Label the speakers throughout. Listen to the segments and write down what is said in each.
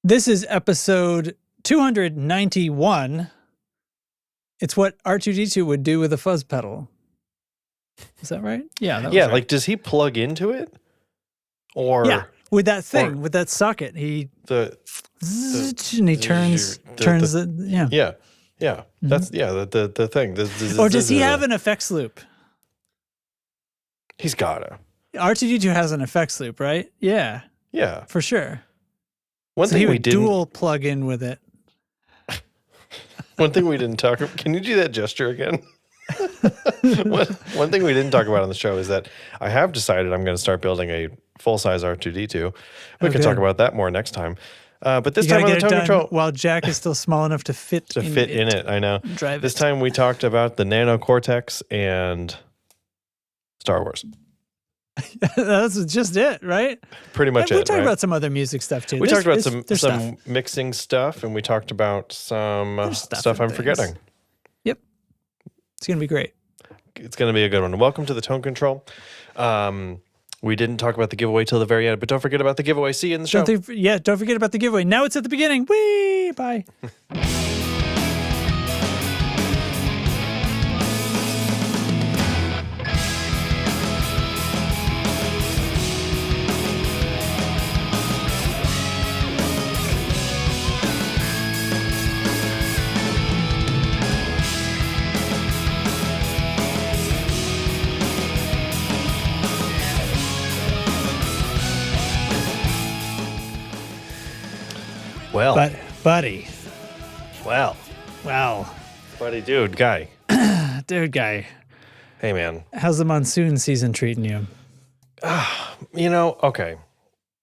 Speaker 1: This is episode 291. It's what R2-D2 would do with a fuzz pedal. Is that right? Yeah. That was right.
Speaker 2: Like, does he plug into it? Or
Speaker 1: yeah, with that thing, with that socket, and he turns the.
Speaker 2: Yeah. That's the thing.
Speaker 1: Or does he have an effects loop?
Speaker 2: He's gotta.
Speaker 1: R2-D2 has an effects loop, right? Yeah.
Speaker 2: Yeah,
Speaker 1: for sure.
Speaker 2: One thing we didn't
Speaker 1: dual plug in with it.
Speaker 2: One thing we didn't talk about. Can you do that gesture again? One thing we didn't talk about on the show is that I have decided I'm going to start building a full-size R2-D2. We can talk about that more next time. But this time on the Tone Control,
Speaker 1: while Jack is still small enough to fit
Speaker 2: in it. I know. This time we talked about the Nano Cortex and Star Wars.
Speaker 1: That's just it, right?
Speaker 2: Pretty much
Speaker 1: we talked about some other music stuff too.
Speaker 2: We talked about some mixing stuff, and we talked about some stuff I'm forgetting.
Speaker 1: Yep. It's going to be great.
Speaker 2: It's going to be a good one. Welcome to the Tone Control. We didn't talk about the giveaway till the very end, but don't forget about the giveaway. See you in the show.
Speaker 1: Don't forget about the giveaway. Now it's at the beginning. Whee! Bye.
Speaker 2: Well,
Speaker 1: buddy.
Speaker 2: Wow. Buddy, dude, guy.
Speaker 1: Guy.
Speaker 2: Hey, man.
Speaker 1: How's the monsoon season treating you?
Speaker 2: Okay.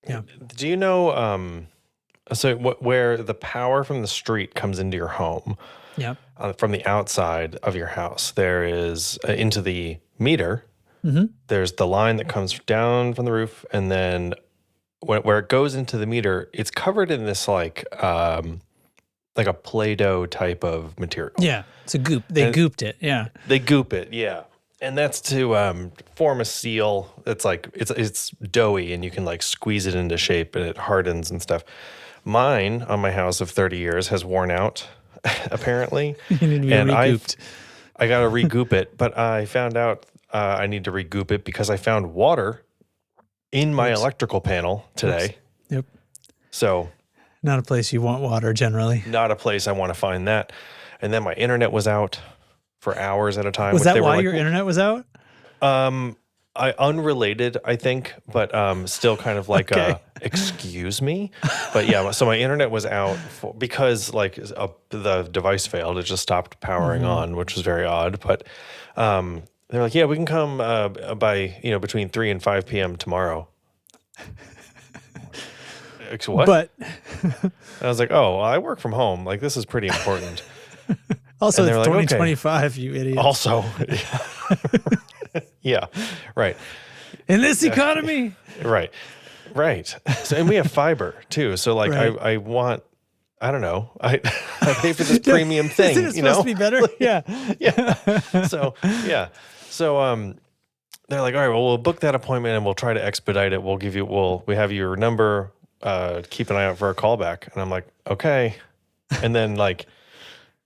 Speaker 1: Yeah.
Speaker 2: Do you know, where the power from the street comes into your home?
Speaker 1: Yeah.
Speaker 2: From the outside of your house, there is into the meter.
Speaker 1: Mm-hmm.
Speaker 2: There's the line that comes down from the roof, and then where it goes into the meter, it's covered in this like a Play-Doh type of material.
Speaker 1: Yeah, it's a goop. They gooped it. Yeah,
Speaker 2: they goop it. Yeah, and that's to form a seal. It's like it's doughy, and you can like squeeze it into shape, and it hardens and stuff. Mine on my house of 30 years has worn out, apparently.
Speaker 1: You need to be re-gooped.
Speaker 2: I got to re-goop it, but I found out I need to re-goop it because I found water in my electrical panel today.
Speaker 1: Yep.
Speaker 2: So
Speaker 1: not a place you want water generally.
Speaker 2: Not a place I want to find that. And then my internet was out for hours at a time.
Speaker 1: Was that why your internet was out?
Speaker 2: Unrelated, I think, but still kind of like excuse me. But yeah, so my internet was out because like the device failed. It just stopped powering on, which was very odd. But they're like, yeah, we can come by between 3 and 5 p.m. tomorrow. What?
Speaker 1: But
Speaker 2: I was like, oh, well, I work from home. Like, this is pretty important.
Speaker 1: Also, it's 2025, you idiot.
Speaker 2: Also, yeah, right.
Speaker 1: In this economy,
Speaker 2: right. So, and we have fiber too. So, like, right. I want. I don't know. I pay for this premium thing.
Speaker 1: Isn't it supposed to be better? Yeah.
Speaker 2: Yeah. So they're like, all right, well, we'll book that appointment and we'll try to expedite it. We have your number. Keep an eye out for a callback. And I'm like, okay. And then like,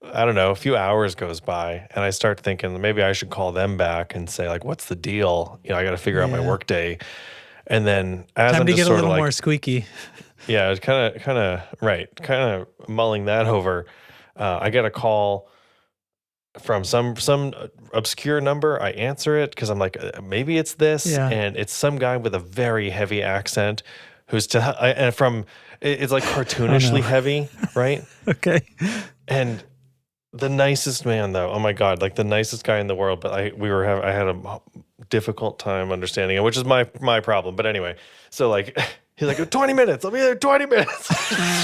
Speaker 2: I don't know, a few hours goes by and I start thinking maybe I should call them back and say like, what's the deal? I got to figure out my work day. And then as
Speaker 1: time
Speaker 2: I'm
Speaker 1: to
Speaker 2: just
Speaker 1: get a little more squeaky.
Speaker 2: Yeah, it's kind of mulling that over. I get a call from some obscure number. I answer it because I'm like, maybe it's this, and it's some guy with a very heavy accent who's it's like cartoonishly heavy, right?
Speaker 1: Okay.
Speaker 2: And the nicest man, though. Oh my God, like the nicest guy in the world. But I had a difficult time understanding it, which is my problem. But anyway, so like. He's like, 20 minutes. I'll be there in 20 minutes.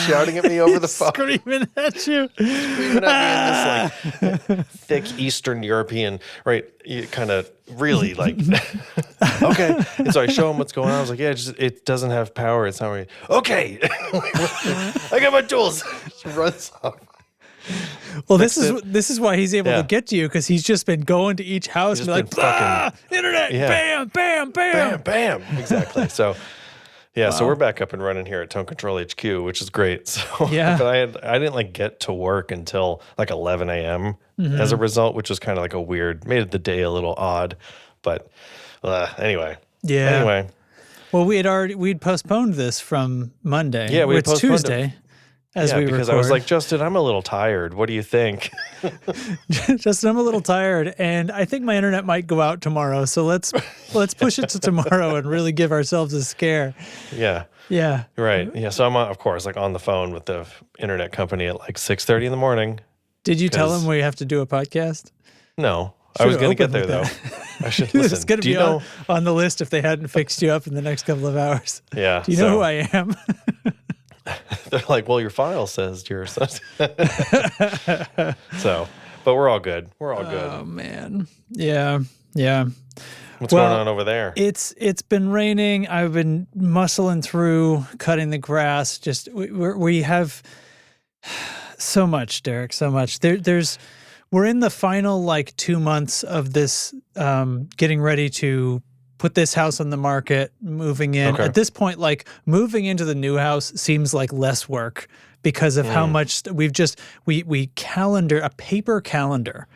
Speaker 2: Shouting at me over the phone.
Speaker 1: Screaming at you.
Speaker 2: Screaming at me in this like thick Eastern European, right? You kind of really like, okay. And so I show him what's going on. I was like, yeah, it doesn't have power. It's not right. Okay. I got my tools. She runs off.
Speaker 1: Well, this is why he's able to get to you, because he's just been going to each house and be like, internet, bam, bam, bam.
Speaker 2: Bam, bam. Exactly. So Yeah, so we're back up and running here at Tone Control HQ, which is great. So
Speaker 1: Yeah.
Speaker 2: but I didn't like get to work until like 11 a.m. as a result, which was kind of like a weird, made the day a little odd. But anyway.
Speaker 1: Yeah.
Speaker 2: Anyway.
Speaker 1: Well, we'd postponed this from Monday.
Speaker 2: Yeah,
Speaker 1: it's Tuesday.
Speaker 2: Because I was like, Justin, I'm a little tired. What do you think?
Speaker 1: Justin, I'm a little tired, and I think my internet might go out tomorrow. So let's push it to tomorrow and really give ourselves a scare.
Speaker 2: Yeah.
Speaker 1: Yeah.
Speaker 2: Right. Yeah. So I'm, of course, like on the phone with the internet company at like 6:30 in the morning.
Speaker 1: Did you tell them we have to do a podcast?
Speaker 2: No. I was going to get there, though. I should listen.
Speaker 1: It's going to be on the list if they hadn't fixed you up in the next couple of hours.
Speaker 2: Yeah.
Speaker 1: Do you know who I am?
Speaker 2: They're like, well, your file says you're so, but we're all good. We're all good.
Speaker 1: Oh man. Yeah. Yeah.
Speaker 2: What's going on over there?
Speaker 1: It's been raining. I've been muscling through, cutting the grass. Just we have so much, Derek, so much. We're in the final like 2 months of this getting ready to put this house on the market, moving in.
Speaker 2: Okay.
Speaker 1: At this point, like moving into the new house seems like less work because of how much we calendar a paper calendar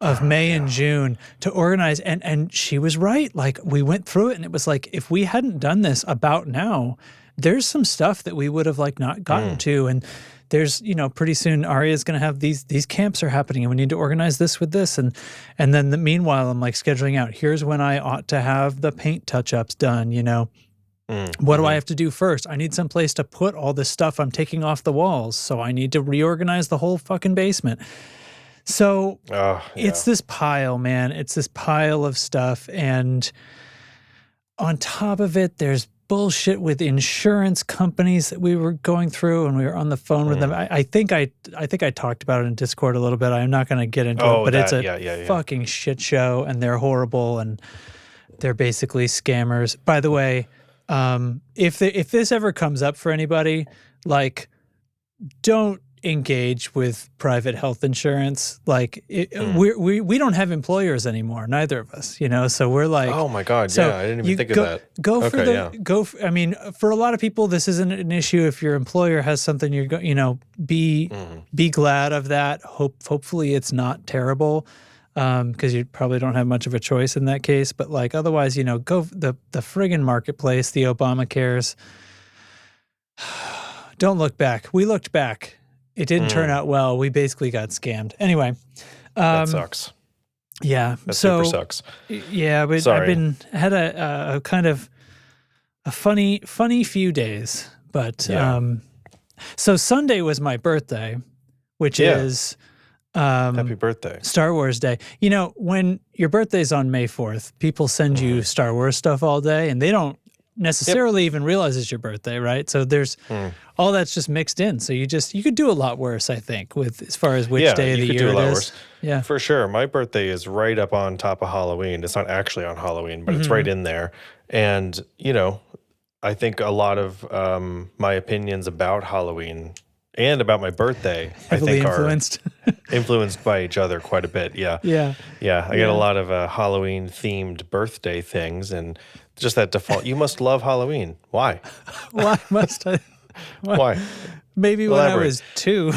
Speaker 1: of May and June to organize. And she was right. Like we went through it and it was like, if we hadn't done this about now, there's some stuff that we would have like not gotten to. And there's, pretty soon Aria's going to have these camps are happening and we need to organize this with this. And then meanwhile, I'm like scheduling out, here's when I ought to have the paint touch-ups done, What do I have to do first? I need some place to put all this stuff I'm taking off the walls. So I need to reorganize the whole fucking basement. So it's this pile, man. It's this pile of stuff. And on top of it, there's bullshit with insurance companies that we were going through and we were on the phone with them. I think I talked about it in Discord a little bit. I'm not going to get into it, but it's a fucking shit show and they're horrible and they're basically scammers. By the way, if this ever comes up for anybody, like don't engage with private health insurance. Like we don't have employers anymore, neither of us, so we're like,
Speaker 2: oh my God.
Speaker 1: So
Speaker 2: yeah. I didn't even think of that.
Speaker 1: I mean, for a lot of people, this isn't an issue. If your employer has something be glad of that. Hopefully it's not terrible. Cause you probably don't have much of a choice in that case, but like, otherwise, go the friggin' marketplace, the Obamacares. Don't look back. We looked back. It didn't turn out well. We basically got scammed. Anyway.
Speaker 2: That sucks.
Speaker 1: Yeah.
Speaker 2: That super sucks.
Speaker 1: Yeah. But I've had a kind of a funny few days. But so Sunday was my birthday, which is
Speaker 2: happy birthday.
Speaker 1: Star Wars Day. When your birthday's on May 4th, people send you Star Wars stuff all day and they don't necessarily even realize it's your birthday, right? So there's all that's just mixed in. So you could do a lot worse, I think, with as far as which day of the year it is. Worse. Yeah, for
Speaker 2: sure. My birthday is right up on top of Halloween. It's not actually on Halloween, but it's right in there. And I think a lot of my opinions about Halloween and about my birthday,
Speaker 1: heavily
Speaker 2: are influenced by each other quite a bit. Yeah. I get a lot of Halloween themed birthday things and just that default. You must love Halloween. Why?
Speaker 1: Why must I?
Speaker 2: Why?
Speaker 1: Maybe when I was 2.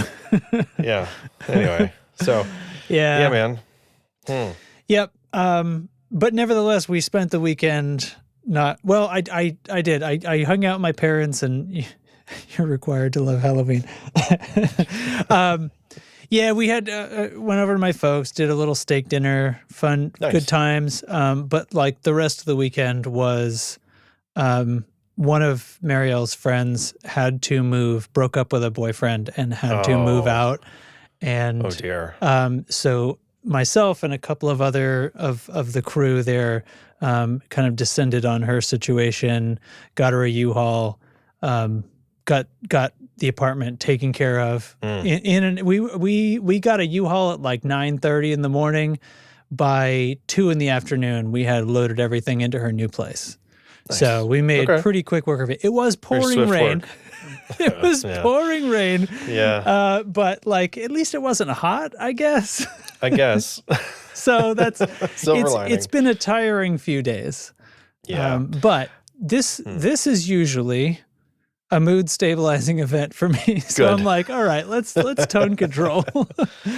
Speaker 2: Yeah. Anyway. So. Yeah, man.
Speaker 1: Yep. But nevertheless, we spent the weekend I did. I hung out with my parents and you're required to love Halloween. We had went over to my folks, did a little steak dinner, fun, good times. But like the rest of the weekend was, one of Marielle's friends had to move, broke up with a boyfriend and had to move out. And
Speaker 2: oh dear.
Speaker 1: So myself and a couple of other of the crew there, kind of descended on her situation, got her a U-Haul, got the apartment taken care of. We got a U-Haul at like 9:30 in the morning. By 2 in the afternoon, we had loaded everything into her new place. Nice. So we made pretty quick work of it. It was pouring rain. It was pouring rain.
Speaker 2: Yeah.
Speaker 1: But like at least it wasn't hot, I guess.
Speaker 2: So
Speaker 1: that's
Speaker 2: silver lining.
Speaker 1: It's been a tiring few days.
Speaker 2: Yeah.
Speaker 1: But this is usually a mood stabilizing event for me. So
Speaker 2: Good.
Speaker 1: I'm like, all right, let's tone control.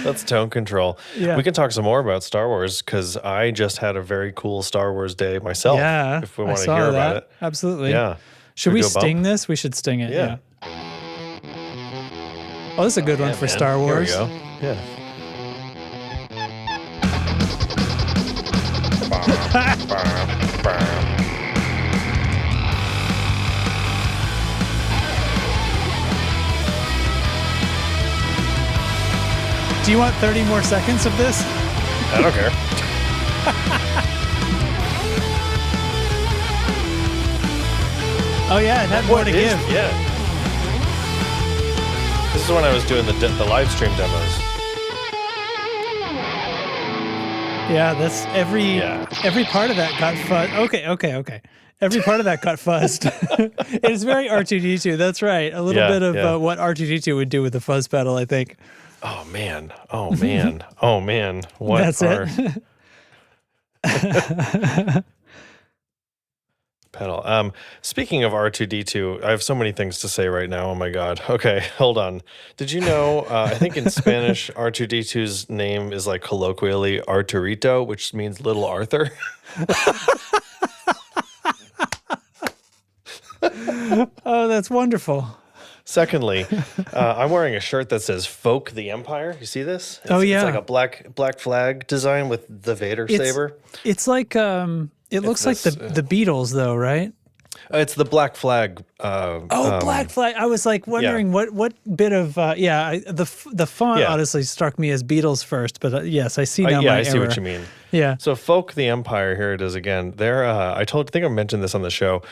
Speaker 2: Let's tone control.
Speaker 1: Yeah.
Speaker 2: We can talk some more about Star Wars because I just had a very cool Star Wars day myself.
Speaker 1: Yeah,
Speaker 2: if we
Speaker 1: I
Speaker 2: want to
Speaker 1: saw
Speaker 2: hear
Speaker 1: that.
Speaker 2: about it.
Speaker 1: Absolutely.
Speaker 2: Yeah.
Speaker 1: Should we
Speaker 2: go bump?
Speaker 1: sting this? We should sting it.
Speaker 2: Yeah.
Speaker 1: Oh, this is a good one
Speaker 2: Yeah,
Speaker 1: for
Speaker 2: man.
Speaker 1: Star Wars.
Speaker 2: Here we go. Yeah.
Speaker 1: Do you want 30 more seconds of this?
Speaker 2: I don't care.
Speaker 1: Oh yeah, it had more to give.
Speaker 2: Yeah. This is when I was doing the live stream demos.
Speaker 1: Yeah, that's every part of that got fuzzed. Okay. Every part of that got fuzzed. It's very R2-D2. That's right. A little bit of what R2-D2 would do with the fuzz pedal, I think.
Speaker 2: Oh man. What
Speaker 1: That's it.
Speaker 2: pedal. Speaking of R2-D2, I have so many things to say right now. Oh my God. Okay, hold on. Did you know, I think in Spanish, R2-D2's name is like colloquially Arturito, which means little Arthur.
Speaker 1: Oh, that's wonderful.
Speaker 2: Secondly, I'm wearing a shirt that says "Folk the Empire." You see this?
Speaker 1: Oh, yeah.
Speaker 2: It's like a black flag design with the Vader saber.
Speaker 1: It's like it looks like the Beatles, though, right?
Speaker 2: It's the black flag.
Speaker 1: Black flag. I was like wondering what bit of the font honestly struck me as Beatles first, but yes, I see now.
Speaker 2: I see what you mean.
Speaker 1: Yeah.
Speaker 2: So Folk the Empire, here it is again. They're I think I mentioned this on the show,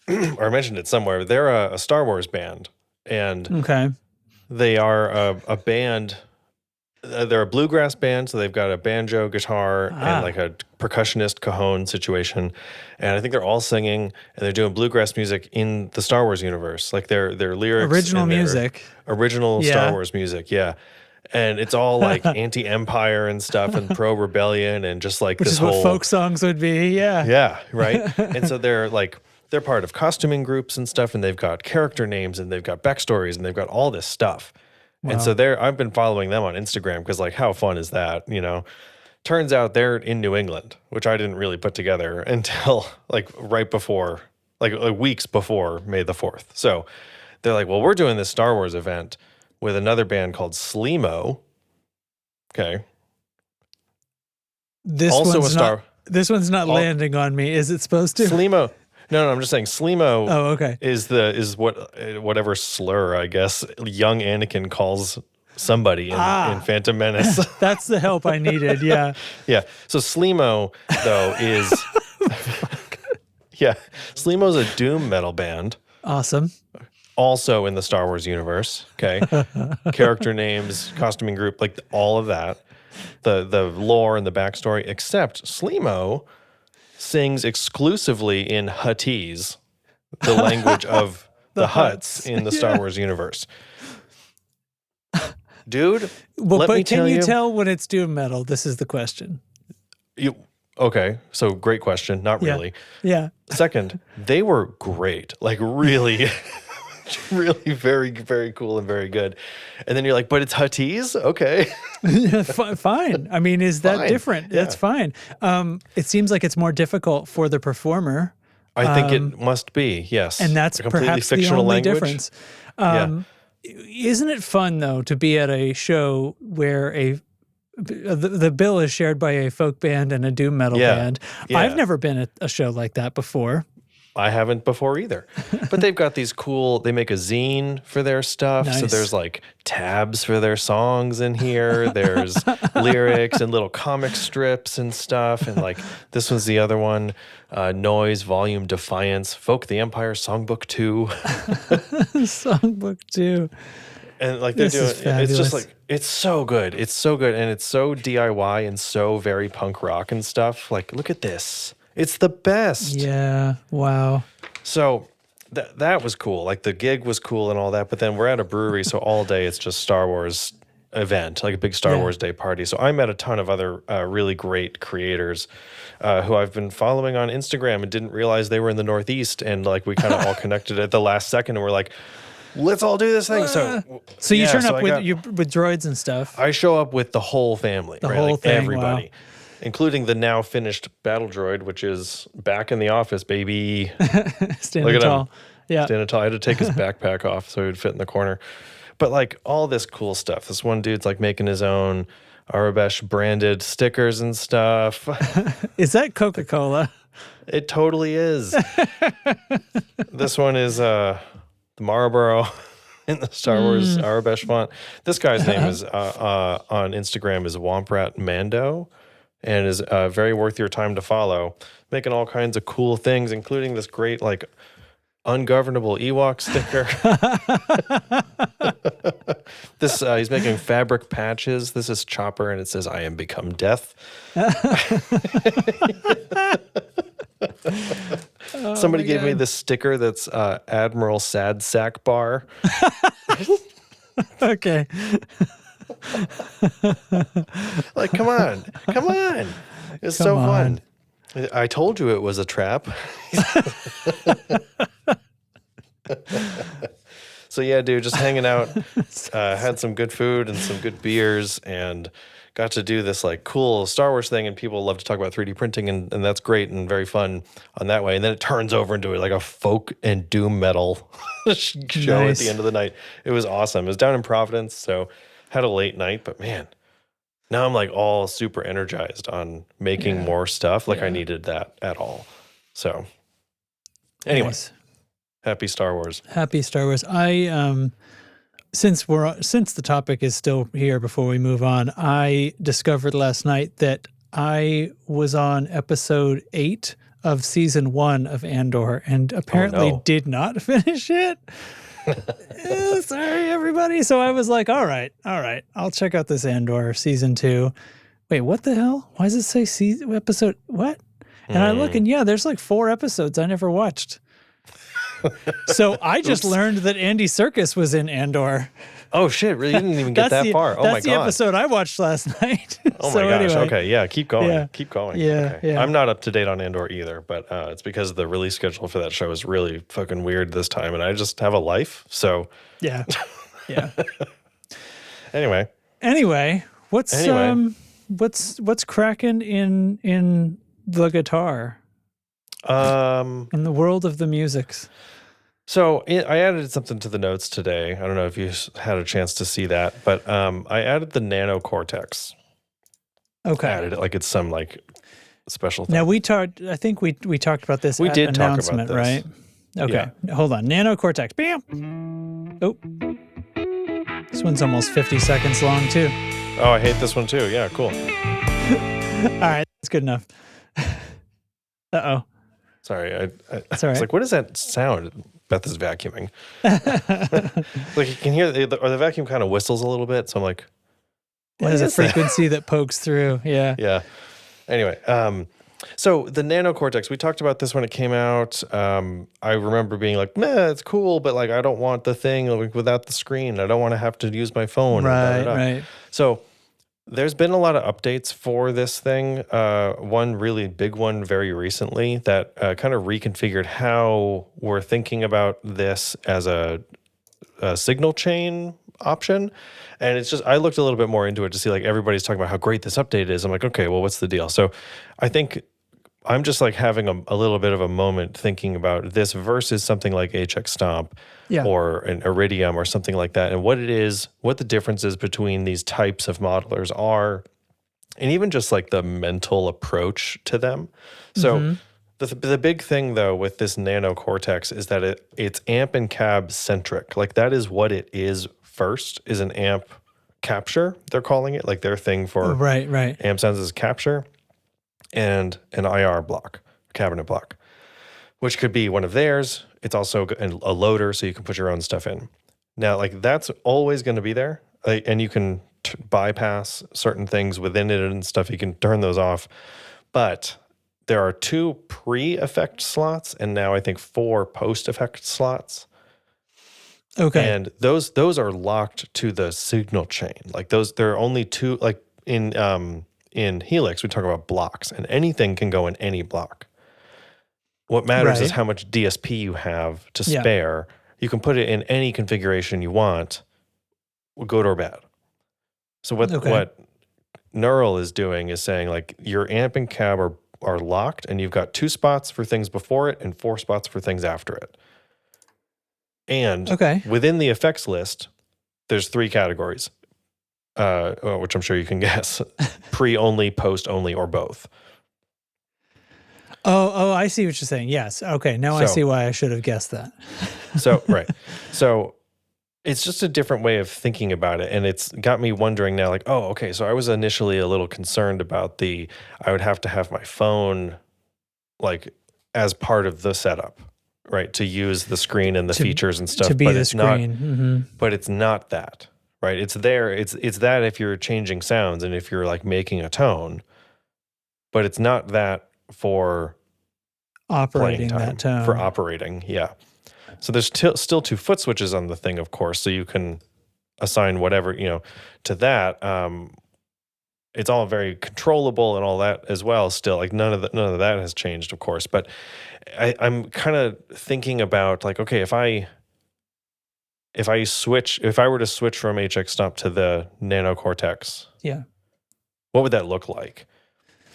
Speaker 2: or I mentioned it somewhere. They're a Star Wars band, and they are a band. They're a bluegrass band, so they've got a banjo, guitar, and like a percussionist cajon situation. And I think they're all singing, and they're doing bluegrass music in the Star Wars universe, like their lyrics,
Speaker 1: Original
Speaker 2: and their
Speaker 1: music.
Speaker 2: original Star Wars music, yeah. And it's all like anti-empire and stuff, and pro-rebellion, and just like
Speaker 1: Which
Speaker 2: this
Speaker 1: is
Speaker 2: whole
Speaker 1: what folk songs would be,
Speaker 2: yeah, right. And so they're part of costuming groups and stuff, and they've got character names, and they've got backstories, and they've got all this stuff. Wow. And so I've been following them on Instagram because, like, how fun is that? You know, turns out they're in New England, which I didn't really put together until like right before, like weeks before May the 4th. So they're like, well, we're doing this Star Wars event with another band called Sleemo. Okay.
Speaker 1: This one's not landing on me. Is it supposed to?
Speaker 2: Sleemo. No, I'm just saying Sleemo.
Speaker 1: Oh, okay.
Speaker 2: Is whatever slur, I guess, young Anakin calls somebody in Phantom Menace.
Speaker 1: That's the help I needed. Yeah.
Speaker 2: Yeah. So Sleemo though is Sleemo's a doom metal band.
Speaker 1: Awesome.
Speaker 2: Also in the Star Wars universe. Okay. Character names, costuming group, like all of that. The lore and the backstory, except Sleemo sings exclusively in Huttese, the language of the Hutts in the Star Wars universe. Dude,
Speaker 1: can you tell when it's doom metal? This is the question.
Speaker 2: Okay, so great question. Not really.
Speaker 1: Yeah.
Speaker 2: Second, they were great. Like really, really very, very cool and very good. And then you're like, but it's Huttese? Okay.
Speaker 1: Fine. I mean, is that different?
Speaker 2: Yeah.
Speaker 1: That's fine. It seems like it's more difficult for the performer.
Speaker 2: I think it must be, yes.
Speaker 1: And that's perhaps the only difference. Isn't it fun, though, to be at a show where the bill is shared by a folk band and a doom metal band?
Speaker 2: Yeah.
Speaker 1: I've never been at a show like that before.
Speaker 2: I haven't before either. But they've got these cool, they make a zine for their stuff.
Speaker 1: Nice.
Speaker 2: So there's like tabs for their songs in here. There's lyrics and little comic strips and stuff. And like this was the other one, Noise, Volume Defiance, Folk the Empire, Songbook 2.
Speaker 1: Songbook 2.
Speaker 2: And like they're doing, it's just like, it's so good. It's so good. And it's so DIY and so very punk rock and stuff. Like, look at this. It's the best.
Speaker 1: Yeah. Wow.
Speaker 2: So that was cool. Like the gig was cool and all that. But then we're at a brewery, so all day it's just Star Wars event, like a big Star Wars Day party. So I met a ton of other really great creators who I've been following on Instagram and didn't realize they were in the Northeast. And like we kind of all connected at the last second and we're like, let's all do this thing.
Speaker 1: So you turn up with droids and stuff.
Speaker 2: I show up with the whole family,
Speaker 1: the whole thing,
Speaker 2: everybody, including the now finished battle droid, which is back in the office, baby.
Speaker 1: Standing tall.
Speaker 2: Him. Yeah. Standing tall. I had to take his backpack off so he would fit in the corner. But like all this cool stuff. This one dude's like making his own Arabesh branded stickers and stuff.
Speaker 1: Is that Coca-Cola?
Speaker 2: It totally is. This one is the Marlboro in the Star Wars Arabesh font. This guy's name is on Instagram is Womprat Mando and is very worth your time to follow. Making all kinds of cool things, including this great like ungovernable Ewok sticker. This he's making fabric patches. This is Chopper, and it says "I am become death." Somebody gave me this sticker that's Admiral Sad Sack Bar.
Speaker 1: Okay.
Speaker 2: Like, come on. It's so fun. I told you it was a trap. So yeah, dude, just hanging out, had some good food and some good beers and got to do this like cool Star Wars thing. And people love to talk about 3D printing and that's great and very fun on that way. And then it turns over into like a folk and doom metal show at the end of the night. It was awesome. It was down in Providence. So had a late night, but man, now I'm like all super energized on making more stuff. Like I needed that at all. So anyway, happy Star Wars.
Speaker 1: Happy Star Wars. I since the topic is still here before we move on, I discovered last night that I was on episode 8 of season 1 of Andor and apparently did not finish it. Sorry, everybody. So I was like, all right, I'll check out this Andor season 2. Wait, what the hell? Why does it say episode? What? And I look and there's like 4 episodes I never watched. So I just learned that Andy Serkis was in Andor.
Speaker 2: Oh shit! Really, you didn't even get that far. Oh my god!
Speaker 1: That's the episode I watched last night.
Speaker 2: Oh my gosh! Anyway. Okay, yeah, keep going.
Speaker 1: Yeah.
Speaker 2: Keep going.
Speaker 1: Yeah,
Speaker 2: okay. I'm not up to date on Andor either, but it's because the release schedule for that show is really fucking weird this time, and I just have a life. So
Speaker 1: yeah.
Speaker 2: Anyway,
Speaker 1: what's cracking in the guitar? In the world of the musics.
Speaker 2: So I added something to the notes today. I don't know if you had a chance to see that, but I added the Nano Cortex.
Speaker 1: Okay.
Speaker 2: I added it like it's some like special thing.
Speaker 1: Now I think we talked about this at announcement, right? Okay. Yeah. Hold on. Nano Cortex. Bam. Oh. This one's almost 50 seconds long too.
Speaker 2: Oh, I hate this one too. Yeah, cool.
Speaker 1: All right, that's good enough. Uh-oh.
Speaker 2: Sorry, I
Speaker 1: That's all right.
Speaker 2: was like, what is that sound? Beth is vacuuming. Like you can hear, or the vacuum kind of whistles a little bit. So I'm like,
Speaker 1: what is a frequency that pokes through? Yeah.
Speaker 2: Yeah. Anyway, so the Nano Cortex, we talked about this when it came out. I remember being like, nah, it's cool, but like I don't want the thing like, without the screen. I don't want to have to use my phone.
Speaker 1: Right.
Speaker 2: So there's been a lot of updates for this thing. One really big one very recently that kind of reconfigured how we're thinking about this as a signal chain option. And it's just, I looked a little bit more into it to see like everybody's talking about how great this update is. I'm like, okay, well, what's the deal? So I think I'm just like having a little bit of a moment thinking about this versus something like HX Stomp or an Iridium or something like that, and what it is, what the differences between these types of modelers are, and even just like the mental approach to them. So the big thing though with this Nano Cortex is that it's amp and cab centric. Like that is what it is first, is an amp capture, they're calling it. Like their thing for amp sounds is capture. And an IR block, cabinet block, which could be one of theirs. It's also a loader, so you can put your own stuff in. Now, like that's always going to be there, and you can bypass certain things within it and stuff. You can turn those off. But there are 2 pre-effect slots, and now I think 4 post-effect slots.
Speaker 1: Okay.
Speaker 2: And those are locked to the signal chain. Like there are only two, like in Helix, we talk about blocks, and anything can go in any block. What matters is
Speaker 1: Right.
Speaker 2: how much DSP you have to
Speaker 1: Yeah.
Speaker 2: spare. You can put it in any configuration you want, good or bad. So what Neural is doing is saying, like, your amp and cab are locked, and you've got 2 spots for things before it and 4 spots for things after it. And within the effects list, there's 3 categories, which I'm sure you can guess: pre-only, post-only, or both.
Speaker 1: Oh, I see what you're saying. Yes. Okay. Now I see why I should have guessed that.
Speaker 2: Right. So it's just a different way of thinking about it. And it's got me wondering now, like, oh, okay. So I was initially a little concerned about I would have to have my phone, like, as part of the setup, right? To use the screen and the features and stuff.
Speaker 1: To be the screen.
Speaker 2: But it's not that, right? It's there. It's that if you're changing sounds and if you're, like, making a tone, but it's not that for
Speaker 1: operating
Speaker 2: playing time,
Speaker 1: that tone.
Speaker 2: for operating. Yeah. So there's still 2 foot switches on the thing, of course, so you can assign whatever, to that. It's all very controllable and all that as well still. Like none of that has changed, of course. But I'm kind of thinking about, like, okay, if I were to switch from HX Stomp to the Nano Cortex, what would that look like?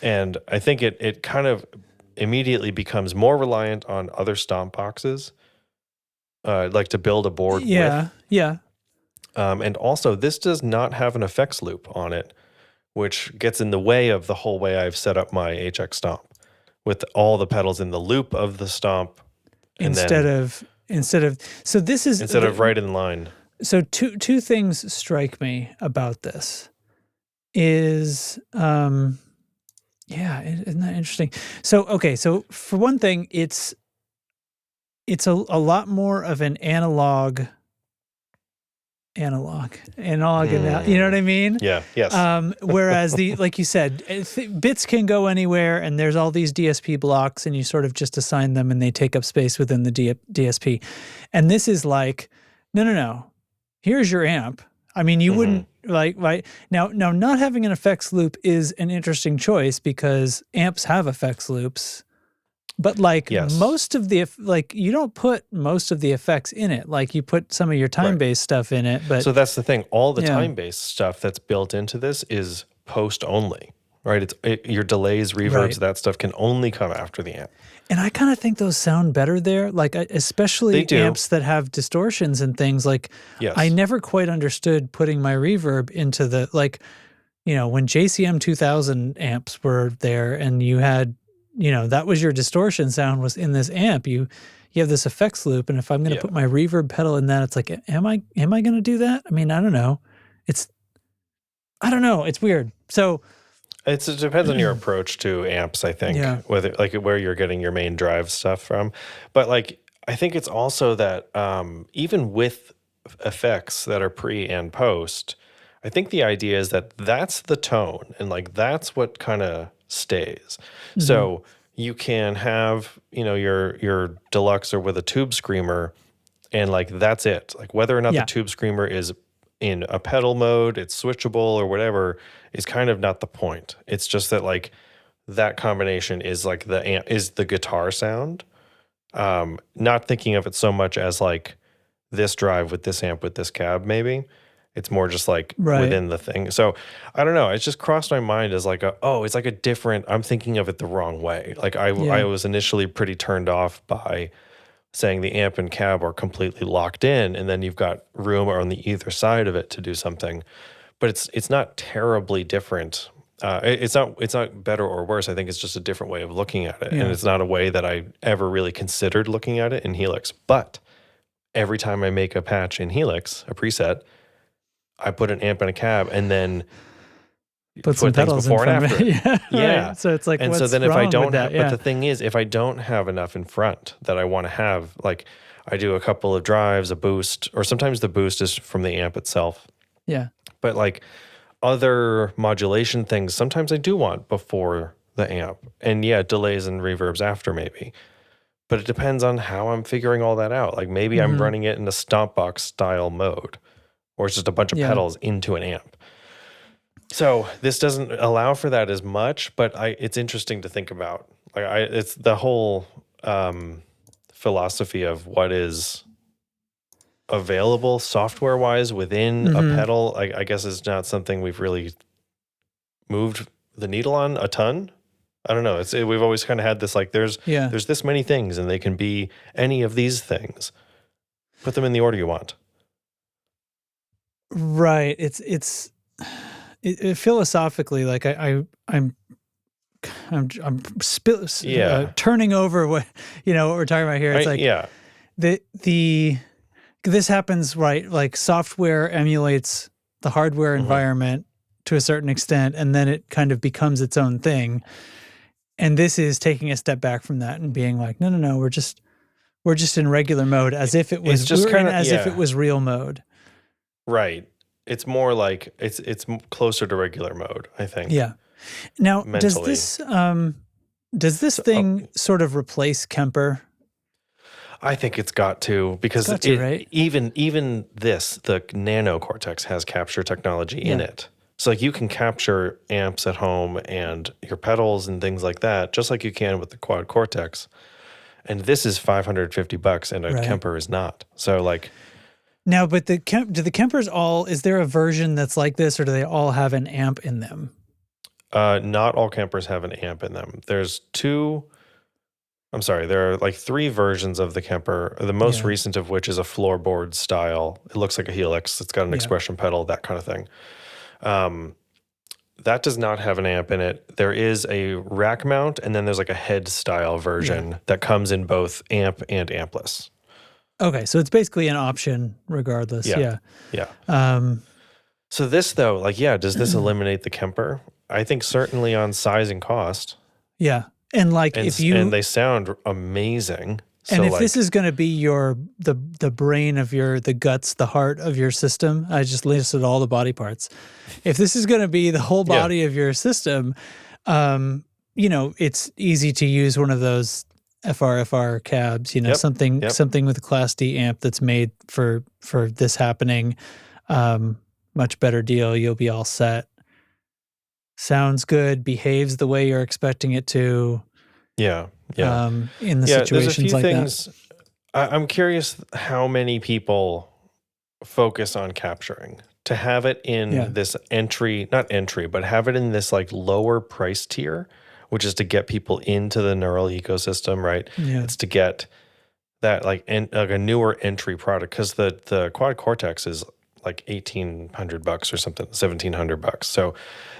Speaker 2: And I think it kind of immediately becomes more reliant on other Stomp boxes, like to build a board with.
Speaker 1: Yeah.
Speaker 2: And also, this does not have an effects loop on it, which gets in the way of the whole way I've set up my HX Stomp, with all the pedals in the loop of the Stomp,
Speaker 1: instead of
Speaker 2: right in line.
Speaker 1: So two things strike me about this. Isn't that interesting? So for one thing, it's a lot more of an analog, you know what I mean?
Speaker 2: Yeah. Yes.
Speaker 1: Whereas like you said, bits can go anywhere, and there's all these DSP blocks, and you sort of just assign them, and they take up space within the DSP. And this is like, no. Here's your amp. I mean, you wouldn't like now. Not having an effects loop is an interesting choice because amps have effects loops. But like most of the, like, you don't put most of the effects in it. Like you put some of your time-based stuff in it. But
Speaker 2: so that's the thing. All the time-based stuff that's built into this is post-only, right? Your delays, reverbs, that stuff can only come after the amp.
Speaker 1: And I kind of think those sound better there. Like especially amps that have distortions and things. Like I never quite understood putting my reverb into the, like, when JCM 2000 amps were there and you had, that was your distortion sound was in this amp. You have this effects loop, and if I'm going to put my reverb pedal in that, it's like, am I going to do that? I mean, I don't know. It's weird. So
Speaker 2: it depends on your approach to amps, I think. Whether, like, where you're getting your main drive stuff from. But, like, I think it's also that even with effects that are pre and post, I think the idea is that that's the tone, and, like, that's what kind of stays. So you can have, your deluxe or with a tube screamer, and, like, that's it. Like, whether or not the tube screamer is in a pedal mode, it's switchable or whatever, is kind of not the point. It's just that, like, that combination is, like, the guitar sound. Not thinking of it so much as, like, this drive with this amp with this cab, maybe. It's more just, like, within the thing. So I don't know. It's just crossed my mind as, like, it's like a different, I'm thinking of it the wrong way. Like I was initially pretty turned off by saying the amp and cab are completely locked in, and then you've got room on the either side of it to do something. But it's not terribly different. It's not better or worse. I think it's just a different way of looking at it. And it's not a way that I ever really considered looking at it in Helix. But every time I make a patch in Helix, a preset, I put an amp and a cab, and then
Speaker 1: put some
Speaker 2: things
Speaker 1: pedals
Speaker 2: before
Speaker 1: in
Speaker 2: and
Speaker 1: front
Speaker 2: after.
Speaker 1: of it. Right. So it's like,
Speaker 2: and so then if I don't have, but the thing is, if I don't have enough in front that I want to have, like, I do a couple of drives, a boost, or sometimes the boost is from the amp itself.
Speaker 1: Yeah.
Speaker 2: But, like, other modulation things, sometimes I do want before the amp, and delays and reverbs after maybe. But it depends on how I'm figuring all that out. Like maybe I'm running it in a stomp box style mode, or it's just a bunch of pedals into an amp. So this doesn't allow for that as much, but it's interesting to think about. Like it's the whole philosophy of what is available software wise within a pedal. I guess is not something we've really moved the needle on a ton. I don't know. We've always kind of had this like there's this many things and they can be any of these things. Put them in the order you want.
Speaker 1: Right. It's philosophically like I'm turning over what what we're talking about here. It's this happens, right? Like software emulates the hardware environment to a certain extent, and then it kind of becomes its own thing. And this is taking a step back from that and being like, no, we're just in regular mode, as if it was if it was real mode.
Speaker 2: Right. It's more like it's closer to regular mode, I think.
Speaker 1: Yeah. Now,
Speaker 2: mentally.
Speaker 1: does this thing sort of replace Kemper?
Speaker 2: I think it's got to, because
Speaker 1: right?
Speaker 2: even this, the Nano Cortex has capture technology in it. So like you can capture amps at home and your pedals and things like that, just like you can with the Quad Cortex. And this is $550 and a Kemper is not. So like
Speaker 1: now, but do the Kempers is there a version that's like this, or do they all have an amp in them?
Speaker 2: Not all Kempers have an amp in them. There are like 3 versions of the Kemper, the most recent of which is a floorboard style. It looks like a Helix. It's got an expression pedal, that kind of thing. That does not have an amp in it. There is a rack mount, and then there's like a head style version that comes in both amp and ampless.
Speaker 1: Okay, so it's basically an option regardless. Yeah.
Speaker 2: So this though, like, does this eliminate the Kemper? I think certainly on size and cost.
Speaker 1: Yeah. And like
Speaker 2: and they sound amazing.
Speaker 1: And so if this is going to be the brain of the guts, the heart of your system, I just listed all the body parts. If this is going to be the whole body of your system, it's easy to use one of those FR cabs, something with a Class D amp that's made for this happening. Much better deal. You'll be all set. Sounds good, behaves the way you're expecting it to.
Speaker 2: Yeah.
Speaker 1: In the situations like
Speaker 2: things, that. I'm curious how many people focus on capturing to have it in this not entry, but have it in this like lower price tier, which is to get people into the neural ecosystem, right?
Speaker 1: Yeah.
Speaker 2: It's to get that like a newer entry product, because the Quad Cortex is like $1,800 or something, $1,700. So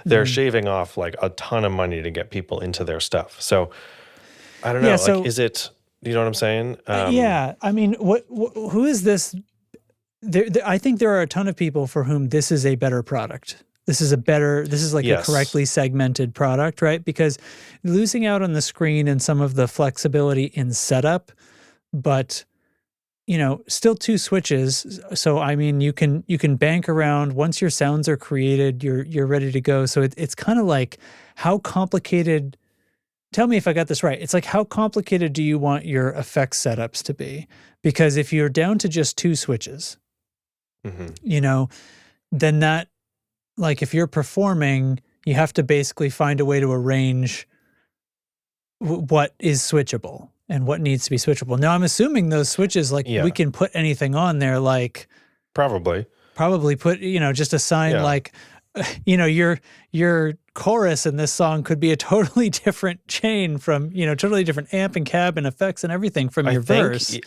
Speaker 2: they're shaving off like a ton of money to get people into their stuff. So I don't know.
Speaker 1: Yeah, so,
Speaker 2: like, is it? You know what I'm saying?
Speaker 1: I mean, who is this? I think there are a ton of people for whom this is a better product. This is like a correctly segmented product, right? Because losing out on the screen and some of the flexibility in setup, but still 2 switches. So I mean, you can bank around once your sounds are created. You're ready to go. So it's kind of like, how complicated. Tell me if I got this right. It's like, how complicated do you want your effects setups to be? Because if you're down to just 2 switches, then that, like, if you're performing, you have to basically find a way to arrange what is switchable and what needs to be switchable. Now, I'm assuming those switches, like, we can put anything on there, like
Speaker 2: probably
Speaker 1: put, just assign like, your chorus in this song could be a totally different chain from, totally different amp and cab and effects and everything from your verse.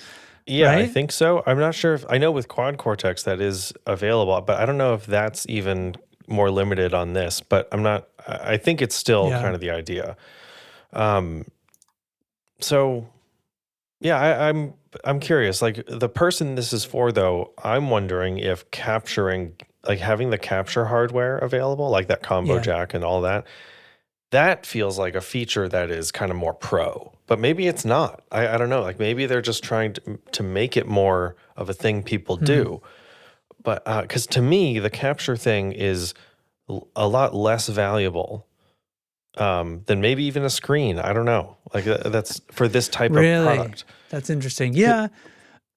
Speaker 2: Yeah,
Speaker 1: right?
Speaker 2: I think so. I'm not sure I know with Quad Cortex that is available, but I don't know if that's even more limited on this, but I think it's still kind of the idea. So yeah, I'm curious, like the person this is for though, I'm wondering if capturing, like having the capture hardware available, like that combo jack and all that feels like a feature that is kind of more pro, but maybe it's not. I don't know. Like maybe they're just trying to make it more of a thing people do. But because to me, the capture thing is a lot less valuable then maybe even a screen. I don't know. Like that's for this type of product.
Speaker 1: That's interesting. Yeah.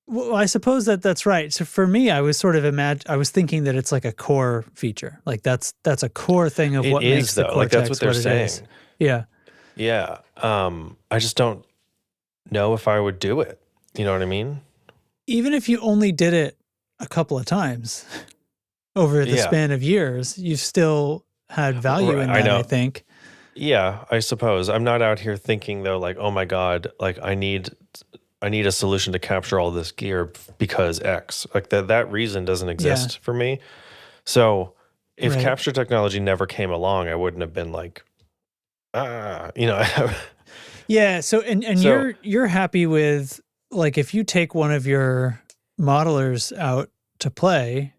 Speaker 1: Well, I suppose that's right. So for me, I was sort of I was thinking that it's like a core feature. Like that's a core thing of what makes the Cortex
Speaker 2: like that's what they're saying.
Speaker 1: Is. Yeah.
Speaker 2: Yeah. I just don't know if I would do it. You know what I mean?
Speaker 1: Even if you only did it a couple of times over the span of years, you still had value in that, I think.
Speaker 2: Yeah, I suppose. I'm not out here thinking though, like, oh my God, like I need a solution to capture all this gear because X. Like that reason doesn't exist for me. So if capture technology never came along, I wouldn't have been like, you know.
Speaker 1: Yeah. So so, you're happy with, like, if you take one of your modelers out to play,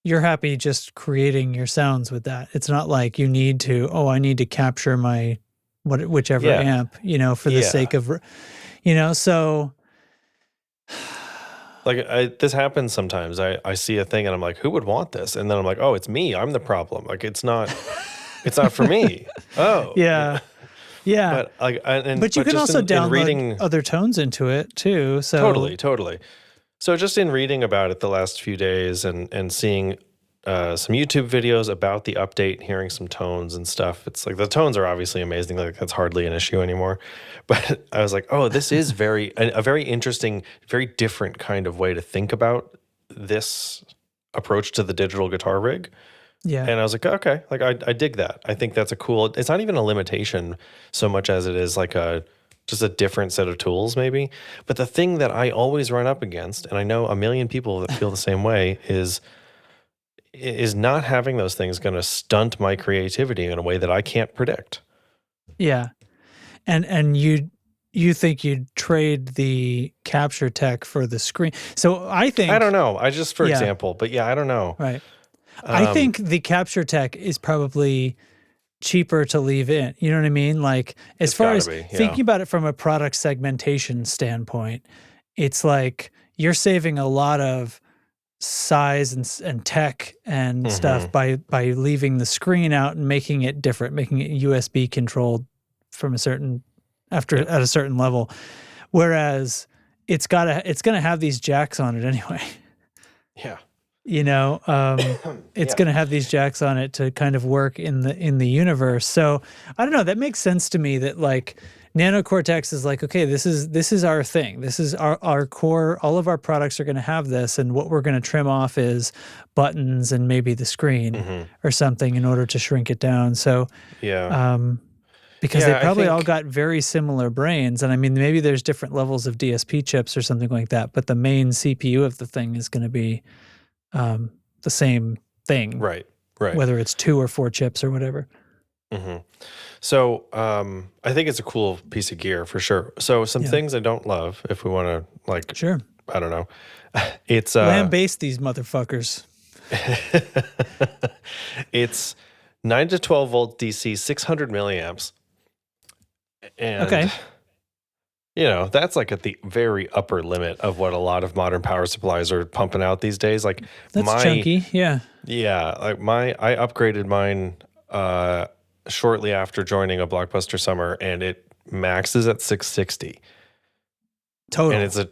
Speaker 1: you're happy just creating your sounds with that. It's not like you need to, I need to capture my whichever amp, you know, for the sake of, you know, so.
Speaker 2: Like this happens sometimes. I see a thing and I'm like, who would want this? And then I'm like, oh, it's me. I'm the problem. Like it's not for me. Oh.
Speaker 1: Yeah. Yeah.
Speaker 2: But
Speaker 1: you can also download other tones into it too. So
Speaker 2: Totally. So just in reading about it the last few days and seeing some YouTube videos about the update, hearing some tones and stuff, it's like the tones are obviously amazing. Like that's hardly an issue anymore. But I was like, oh, this is a very interesting, very different kind of way to think about this approach to the digital guitar rig.
Speaker 1: Yeah.
Speaker 2: And I was like, okay, like I dig that. I think that's a cool, it's not even a limitation so much as it is like just a different set of tools maybe. But the thing that I always run up against, and I know a million people that feel the same way, is not having those things going to stunt my creativity in a way that I can't predict.
Speaker 1: Yeah. And you think you'd trade the capture tech for the screen. So I don't
Speaker 2: know. I just, for example, but I don't know.
Speaker 1: Right. I think the capture tech is probably cheaper to leave in. You know what I mean? Like as far as thinking about it from a product segmentation standpoint, it's like you're saving a lot of size and tech and stuff by leaving the screen out and making it different, making it USB controlled from at a certain level. Whereas it's going to have these jacks on it anyway.
Speaker 2: Yeah.
Speaker 1: You know, it's going to have these jacks on it to kind of work in the universe. So I don't know. That makes sense to me. That like Nano Cortex is like, okay, this is our thing. This is our core. All of our products are going to have this, and what we're going to trim off is buttons and maybe the screen or something in order to shrink it down. So because they probably all got very similar brains, and I mean maybe there's different levels of DSP chips or something like that, but the main CPU of the thing is going to be the same thing,
Speaker 2: right?
Speaker 1: Whether it's 2 or 4 chips or whatever.
Speaker 2: So I think it's a cool piece of gear for sure. So some things I don't love, if we want to like,
Speaker 1: sure,
Speaker 2: I don't know. It's
Speaker 1: lambaste these motherfuckers.
Speaker 2: It's 9 to 12 volt DC, 600 milliamps, and you know, that's like at the very upper limit of what a lot of modern power supplies are pumping out these days. Like
Speaker 1: that's chunky, yeah.
Speaker 2: Like I upgraded mine shortly after joining a Blockbuster Summer, and it maxes at 660
Speaker 1: total.
Speaker 2: And it's a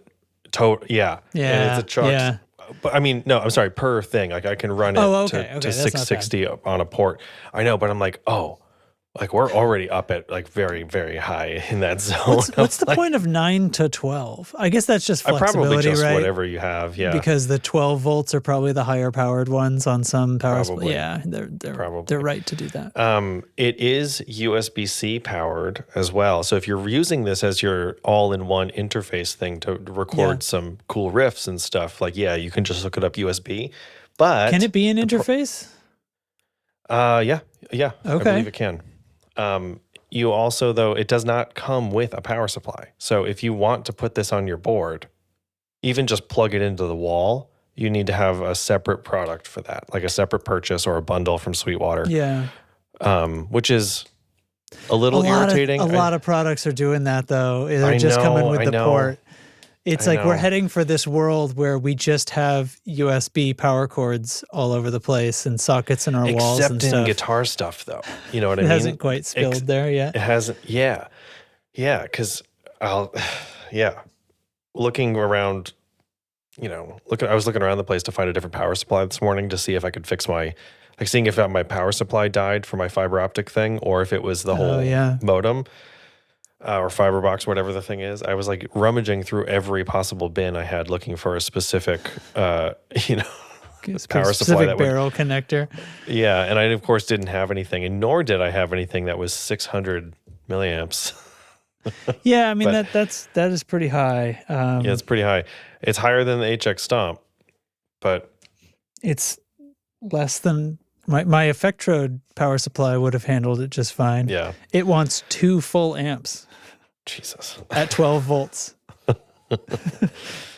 Speaker 2: total, and it's a truck. Yeah. But I mean, no, I'm sorry, per thing. Like I can run it to 660 on a port. I know, but I'm like, like we're already up at like very, very high in that zone.
Speaker 1: What's the point of 9 to 12? I guess that's just flexibility,
Speaker 2: probably just
Speaker 1: right?
Speaker 2: Whatever you have, yeah.
Speaker 1: Because the 12 volts are probably the higher powered ones on some power supplies. Yeah, they're right to do that.
Speaker 2: It is USB-C powered as well. So if you're using this as your all-in-one interface thing to record some cool riffs and stuff, like you can just hook it up USB. But
Speaker 1: can it be an interface?
Speaker 2: Yeah.
Speaker 1: Okay.
Speaker 2: I believe it can. You also, though, it does not come with a power supply. So if you want to put this on your board, even just plug it into the wall, you need to have a separate product for that, like a separate purchase or a bundle from Sweetwater.
Speaker 1: Yeah.
Speaker 2: Which is a little irritating.
Speaker 1: A lot of products are doing that, though. They're just coming with the port. It's
Speaker 2: I
Speaker 1: like we're
Speaker 2: know.
Speaker 1: heading for this world where we just have USB power cords all over the place and sockets in our walls and
Speaker 2: Except in
Speaker 1: stuff.
Speaker 2: guitar stuff, though. You know what I
Speaker 1: It
Speaker 2: mean?
Speaker 1: hasn't quite spilled there yet.
Speaker 2: It hasn't. Yeah. Yeah. Because yeah. Looking around, I was looking around the place to find a different power supply this morning to see if I could fix seeing if my power supply died for my fiber optic thing or if it was the whole modem. Or fiber box, whatever the thing is. I was like rummaging through every possible bin I had looking for a specific, power supply that
Speaker 1: barrel connector.
Speaker 2: Yeah, and I of course didn't have anything, and nor did I have anything that was 600 milliamps.
Speaker 1: Yeah, I mean that is pretty high.
Speaker 2: Yeah, it's pretty high. It's higher than the HX Stomp, but
Speaker 1: it's less than my Effectrode power supply would have handled it just fine.
Speaker 2: Yeah,
Speaker 1: it wants 2 full amps.
Speaker 2: Jesus.
Speaker 1: At 12 volts. But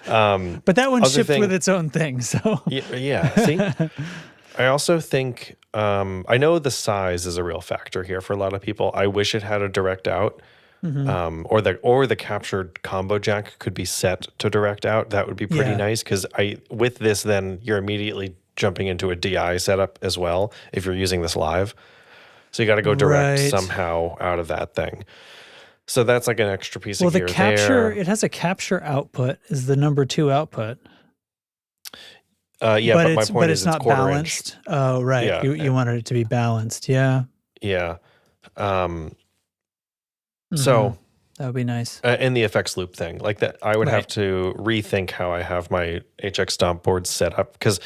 Speaker 1: that one shipped with its own thing, so.
Speaker 2: Yeah. See, I also think, I know the size is a real factor here for a lot of people. I wish it had a direct out, or the captured combo jack could be set to direct out. That would be pretty nice, because with this, then you're immediately jumping into a DI setup as well if you're using this live. So you got to go direct somehow out of that thing. So that's like an extra piece of gear there.
Speaker 1: It has a capture output is the number 2 output.
Speaker 2: But my point is
Speaker 1: it's not balanced.
Speaker 2: Inch.
Speaker 1: Oh, right. Yeah. You wanted it to be balanced. Yeah.
Speaker 2: Yeah. So
Speaker 1: that would be nice.
Speaker 2: In the effects loop thing, like that, I would have to rethink how I have my HX Stomp board set up, because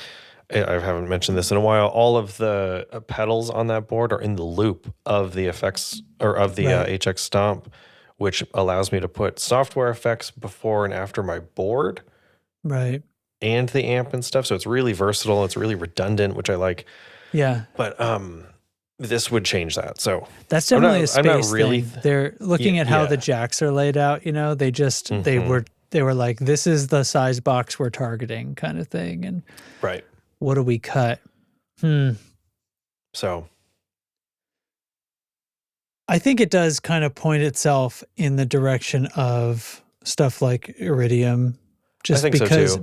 Speaker 2: I haven't mentioned this in a while. All of the pedals on that board are in the loop of the effects or of the HX Stomp, which allows me to put software effects before and after my board.
Speaker 1: Right.
Speaker 2: And the amp and stuff. So it's really versatile. It's really redundant, which I like.
Speaker 1: Yeah.
Speaker 2: But this would change that. So
Speaker 1: that's definitely a space thing. They're looking at how the jacks are laid out. They just they were like, this is the size box we're targeting, kind of thing. And what do we cut?
Speaker 2: So
Speaker 1: I think it does kind of point itself in the direction of stuff like Iridium, just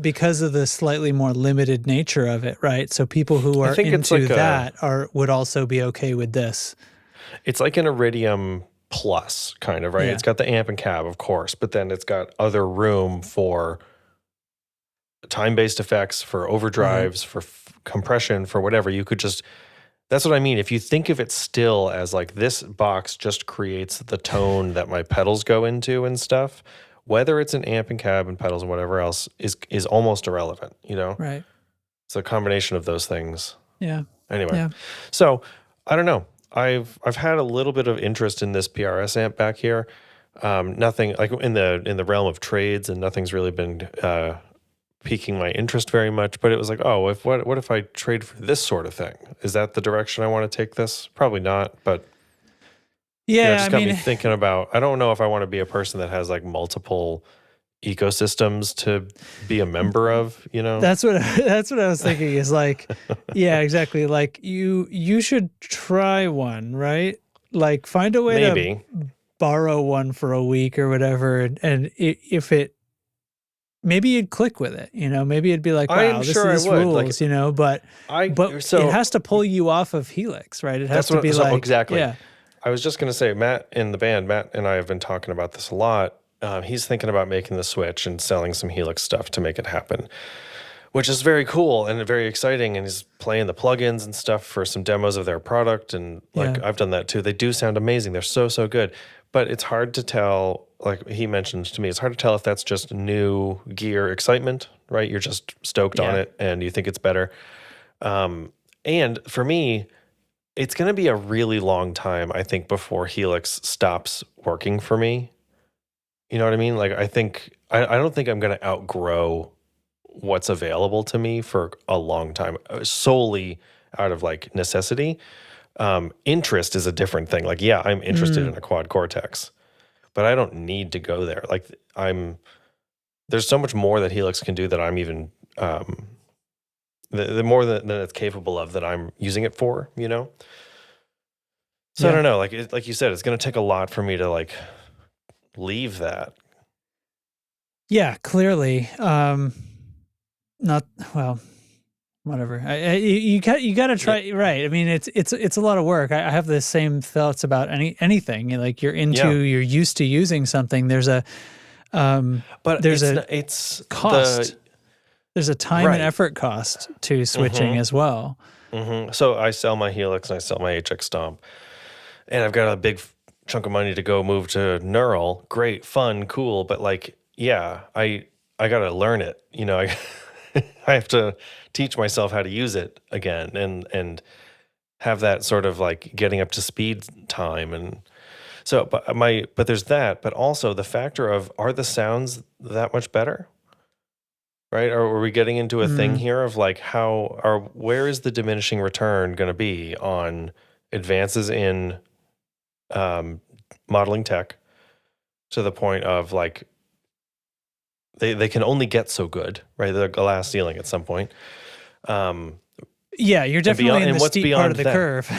Speaker 1: because of the slightly more limited nature of it, right? So people who are into that would also be okay with this.
Speaker 2: It's like an Iridium Plus kind of, right? Yeah. It's got the amp and cab, of course, but then it's got other room for time-based effects, for overdrives, for compression, for whatever. You could just... That's what I mean. If you think of it still as like this box just creates the tone that my pedals go into and stuff, whether it's an amp and cab and pedals and whatever else is almost irrelevant, Right. It's a combination of those things.
Speaker 1: Yeah.
Speaker 2: Anyway. So I don't know. I've had a little bit of interest in this PRS amp back here. Nothing like in the realm of trades, and nothing's really been piquing my interest very much, but it was like, oh, what if I trade for this sort of thing? Is that the direction I want to take this? Probably not, but it just got me thinking about, I don't know if I want to be a person that has like multiple ecosystems to be a member of,
Speaker 1: That's what I was thinking is like, yeah, exactly. Like you should try one, right? Like find a way to borrow one for a week or whatever, and if it maybe you'd click with it, maybe it'd be like, wow, this rules, but it has to pull you off of Helix, right? It has to be
Speaker 2: exactly.
Speaker 1: Yeah.
Speaker 2: I was just going to say, Matt in the band, Matt and I have been talking about this a lot. He's thinking about making the switch and selling some Helix stuff to make it happen, which is very cool and very exciting. And he's playing the plugins and stuff for some demos of their product. And I've done that too. They do sound amazing. They're so, so good. But it's hard to tell, like he mentioned to me, it's hard to tell if that's just new gear excitement, right? You're just stoked on it and you think it's better. And for me, it's going to be a really long time, I think, before Helix stops working for me. You know what I mean? Like, I don't think I'm going to outgrow what's available to me for a long time, solely out of like necessity. Interest is a different thing. Like, yeah, I'm interested in a quad Cortex, but I don't need to go there. Like, there's so much more that Helix can do that I'm even, the more than it's capable of that I'm using it for, So I don't know. Like you said, it's going to take a lot for me to like leave that.
Speaker 1: Yeah, clearly. Not well. Whatever. You got to try. Right. I mean, it's a lot of work. I have the same thoughts about anything. Like you're you're used to using something. There's a
Speaker 2: but
Speaker 1: there's
Speaker 2: it's
Speaker 1: cost. There's a time and effort cost to switching as well.
Speaker 2: So I sell my Helix and I sell my HX Stomp, and I've got a big chunk of money to go move to Neural. Great, fun, cool, but like, yeah, I got to learn it. I have to teach myself how to use it again and have that sort of like getting up to speed time. And so, but there's that, but also the factor of, are the sounds that much better? Right? Or are we getting into a thing here of like where is the diminishing return going to be on advances in modeling tech to the point of like, they can only get so good, right? The glass ceiling at some point.
Speaker 1: Yeah, you're definitely in the steep part of the curve.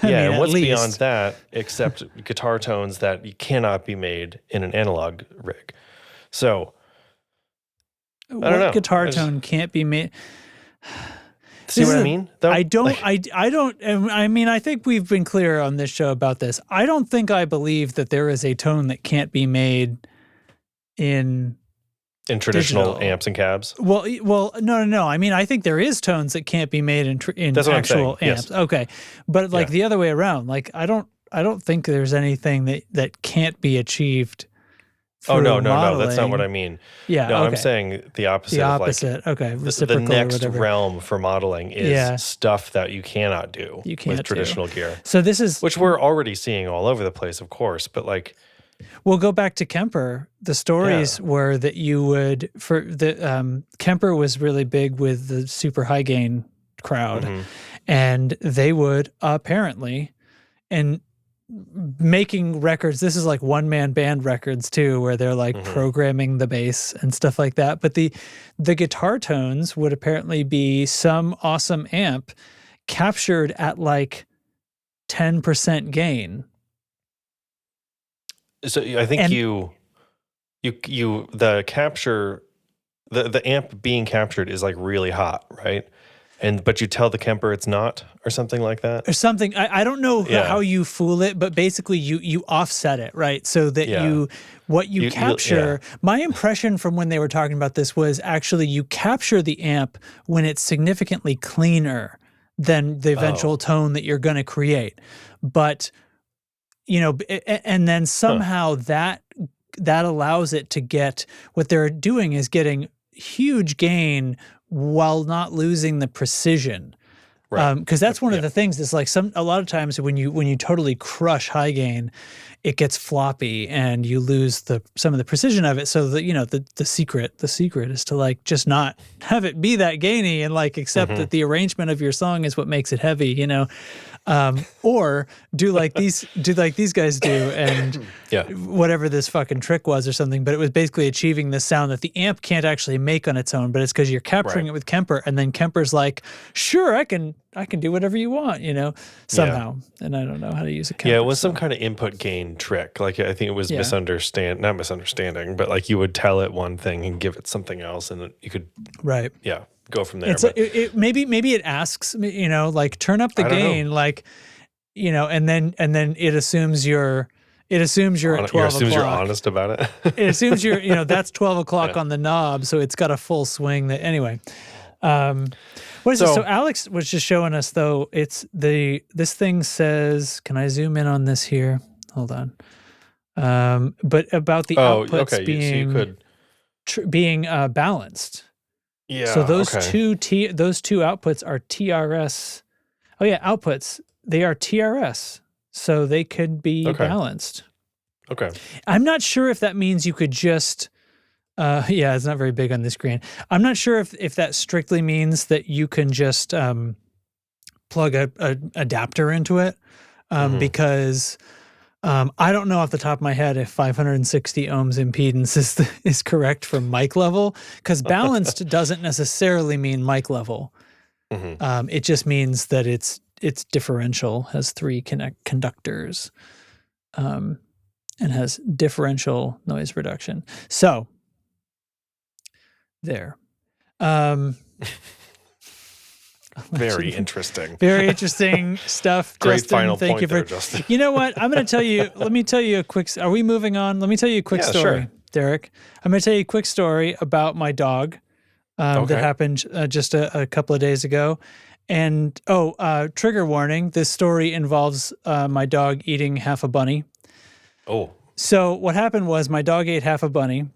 Speaker 2: And what's beyond that, except guitar tones that cannot be made in an analog rig. So, I don't know.
Speaker 1: Guitar tone can't be made?
Speaker 2: See what I mean? Though?
Speaker 1: I don't. I mean, I think we've been clear on this show about this. I don't think I believe that there is a tone that can't be made in
Speaker 2: traditional
Speaker 1: digital
Speaker 2: amps and cabs.
Speaker 1: Well, no. I mean, I think there is tones that can't be made in
Speaker 2: That's what
Speaker 1: actual
Speaker 2: I'm saying.
Speaker 1: amps.
Speaker 2: Yes.
Speaker 1: Okay, but like the other way around. Like I don't think there's anything that can't be achieved.
Speaker 2: Oh no, that's not what I mean.
Speaker 1: Yeah,
Speaker 2: no,
Speaker 1: okay.
Speaker 2: I'm saying the opposite.
Speaker 1: The opposite.
Speaker 2: Of like,
Speaker 1: okay, reciprocal.
Speaker 2: The next
Speaker 1: or whatever.
Speaker 2: realm for modeling is stuff that you cannot do with traditional gear.
Speaker 1: So this is
Speaker 2: which we're already seeing all over the place, of course. But like,
Speaker 1: we'll go back to Kemper. The stories were that you would Kemper was really big with the super high gain crowd, and they would apparently making records. This is like one-man band records too, where they're like programming the bass and stuff like that. But the guitar tones would apparently be some awesome amp captured at like 10% gain.
Speaker 2: So I think the capture, the amp being captured is like really hot, right? But you tell the Kemper it's not, or something like that?
Speaker 1: Or something. I don't know how you fool it, but basically you offset it, right? So that what you capture, my impression from when they were talking about this was actually you capture the amp when it's significantly cleaner than the eventual tone that you're going to create. But, and then somehow that allows it to get, what they're doing is getting huge gain while not losing the precision. Right. Because that's one of the things. Is like a lot of times when you totally crush high gain, it gets floppy and you lose some of the precision of it. So the secret is to like just not have it be that gainy and like accept that the arrangement of your song is what makes it heavy. Or do like these guys do, and whatever this fucking trick was or something. But it was basically achieving this sound that the amp can't actually make on its own, but it's because you're capturing it with Kemper, and then Kemper's like, sure, I can do whatever you want, somehow. And I don't know how to use a Kemper.
Speaker 2: Yeah, it was some kind of input gain trick. Like I think it was not misunderstanding, but like you would tell it one thing and give it something else, and you could go from there.
Speaker 1: Maybe it asks, like turn up the gain, like, and then it assumes you're at 12 o'clock. It assumes
Speaker 2: you're honest about it.
Speaker 1: It assumes you're, that's 12 o'clock on the knob, so it's got a full swing. Anyway. What is this? So Alex was just showing us though. This thing says, can I zoom in on this here? Hold on. But about the outputs being balanced.
Speaker 2: Yeah.
Speaker 1: So those two outputs are TRS. Oh yeah, outputs. They are TRS, so they could be balanced.
Speaker 2: Okay.
Speaker 1: I'm not sure if that means you could just. It's not very big on the screen. I'm not sure if that strictly means that you can just plug a adapter into it, because I don't know off the top of my head if 560 ohms impedance is correct for mic level, because balanced doesn't necessarily mean mic level. It just means that it's differential, has 3 conductors, and has differential noise reduction. So there. Um,
Speaker 2: Very interesting.
Speaker 1: Very interesting stuff.
Speaker 2: Great
Speaker 1: Justin,
Speaker 2: final
Speaker 1: thank
Speaker 2: point
Speaker 1: you for,
Speaker 2: there, Justin.
Speaker 1: You know what? I'm going to tell you, let me tell you a quick, are we moving on? Let me tell you a quick story,
Speaker 2: sure.
Speaker 1: Derek. I'm going to tell you a quick story about my dog that happened just a couple of days ago. And, trigger warning, this story involves my dog eating half a bunny.
Speaker 2: Oh.
Speaker 1: So what happened was my dog ate half a bunny.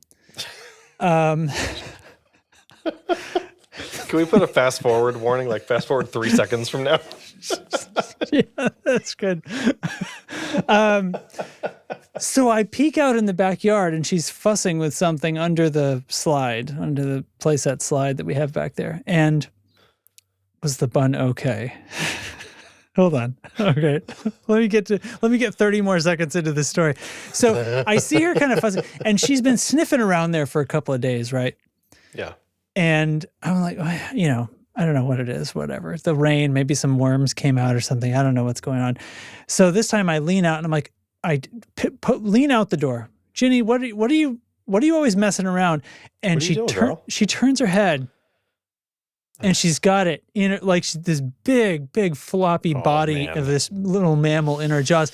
Speaker 2: Can we put a fast forward warning, like fast forward 3 seconds from now?
Speaker 1: Yeah, that's good. So I peek out in the backyard and she's fussing with something under the playset slide that we have back there. And was the bun okay? Hold on. Okay. Let me get 30 more seconds into this story. So I see her kind of fussing and she's been sniffing around there for a couple of days, right?
Speaker 2: Yeah.
Speaker 1: And I'm like, I don't know what it is, whatever. The rain, maybe some worms came out or something. I don't know what's going on. So this time I lean out and I'm like, lean out the door. Ginny, what are you always messing around? And she turns her head and she's got it in her, like this big floppy body of this little mammal in her jaws.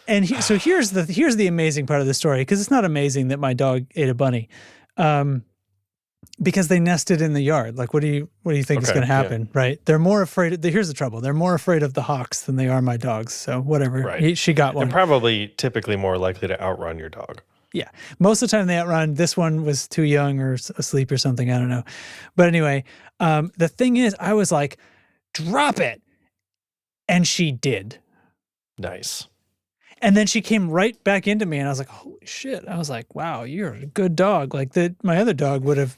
Speaker 1: And so here's the amazing part of the story, because it's not amazing that my dog ate a bunny. Because they nested in the yard. Like, what do you think is going to happen, right? They're more afraid. Here's the trouble. They're more afraid of the hawks than they are my dogs. So whatever.
Speaker 2: Right.
Speaker 1: She got one.
Speaker 2: They're probably typically more likely to outrun your dog.
Speaker 1: Yeah. Most of the time they outrun. This one was too young or asleep or something. I don't know. But anyway, the thing is, I was like, drop it. And she did.
Speaker 2: Nice.
Speaker 1: And then she came right back into me and I was like, holy shit. I was like, wow, you're a good dog. Like my other dog would have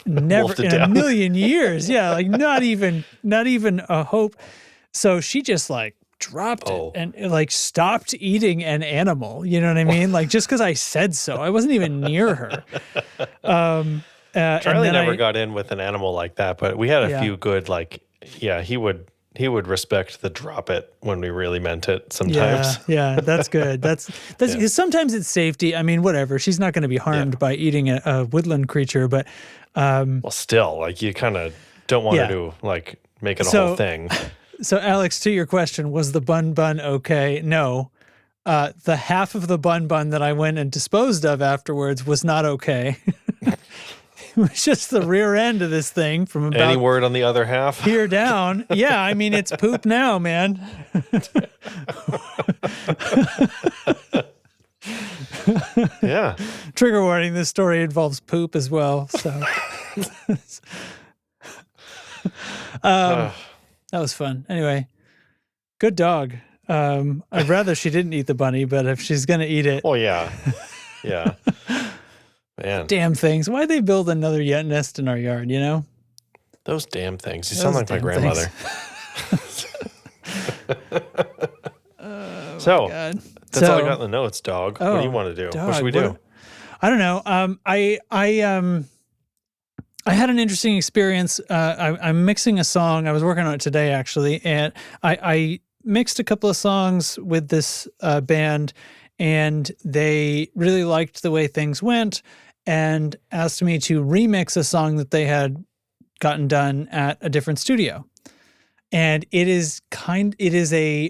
Speaker 1: never in a million years. Yeah. Like not even a hope. So she just like dropped it and like stopped eating an animal. You know what I mean? Like just because I said so. I wasn't even near her.
Speaker 2: Charlie never got in with an animal like that, but we had a few good, like, he would respect the drop it when we really meant it sometimes.
Speaker 1: Yeah, that's good. That's because sometimes it's safety. I mean, whatever. She's not going to be harmed by eating a woodland creature, but
Speaker 2: well, still, like you kind of don't want her to like make it a whole thing.
Speaker 1: So, Alex, to your question, was the bun okay? No. The half of the bun that I went and disposed of afterwards was not okay. It was just the rear end of this thing from about
Speaker 2: any word on the other half
Speaker 1: here down. Yeah, I mean it's poop now, man.
Speaker 2: Yeah.
Speaker 1: Trigger warning: this story involves poop as well. So that was fun. Anyway, good dog. I'd rather she didn't eat the bunny, but if she's gonna eat it,
Speaker 2: oh yeah. Man.
Speaker 1: Damn things. Why'd they build another nest in our yard, you know?
Speaker 2: Those damn things. You sound like my grandmother. So, that's all I got in the notes, dog. What do you want to do?
Speaker 1: Dog,
Speaker 2: what should we do?
Speaker 1: I don't know. I had an interesting experience. I'm mixing a song. I was working on it today, actually, and I mixed a couple of songs with this band, and they really liked the way things went and asked me to remix a song that they had gotten done at a different studio. And it is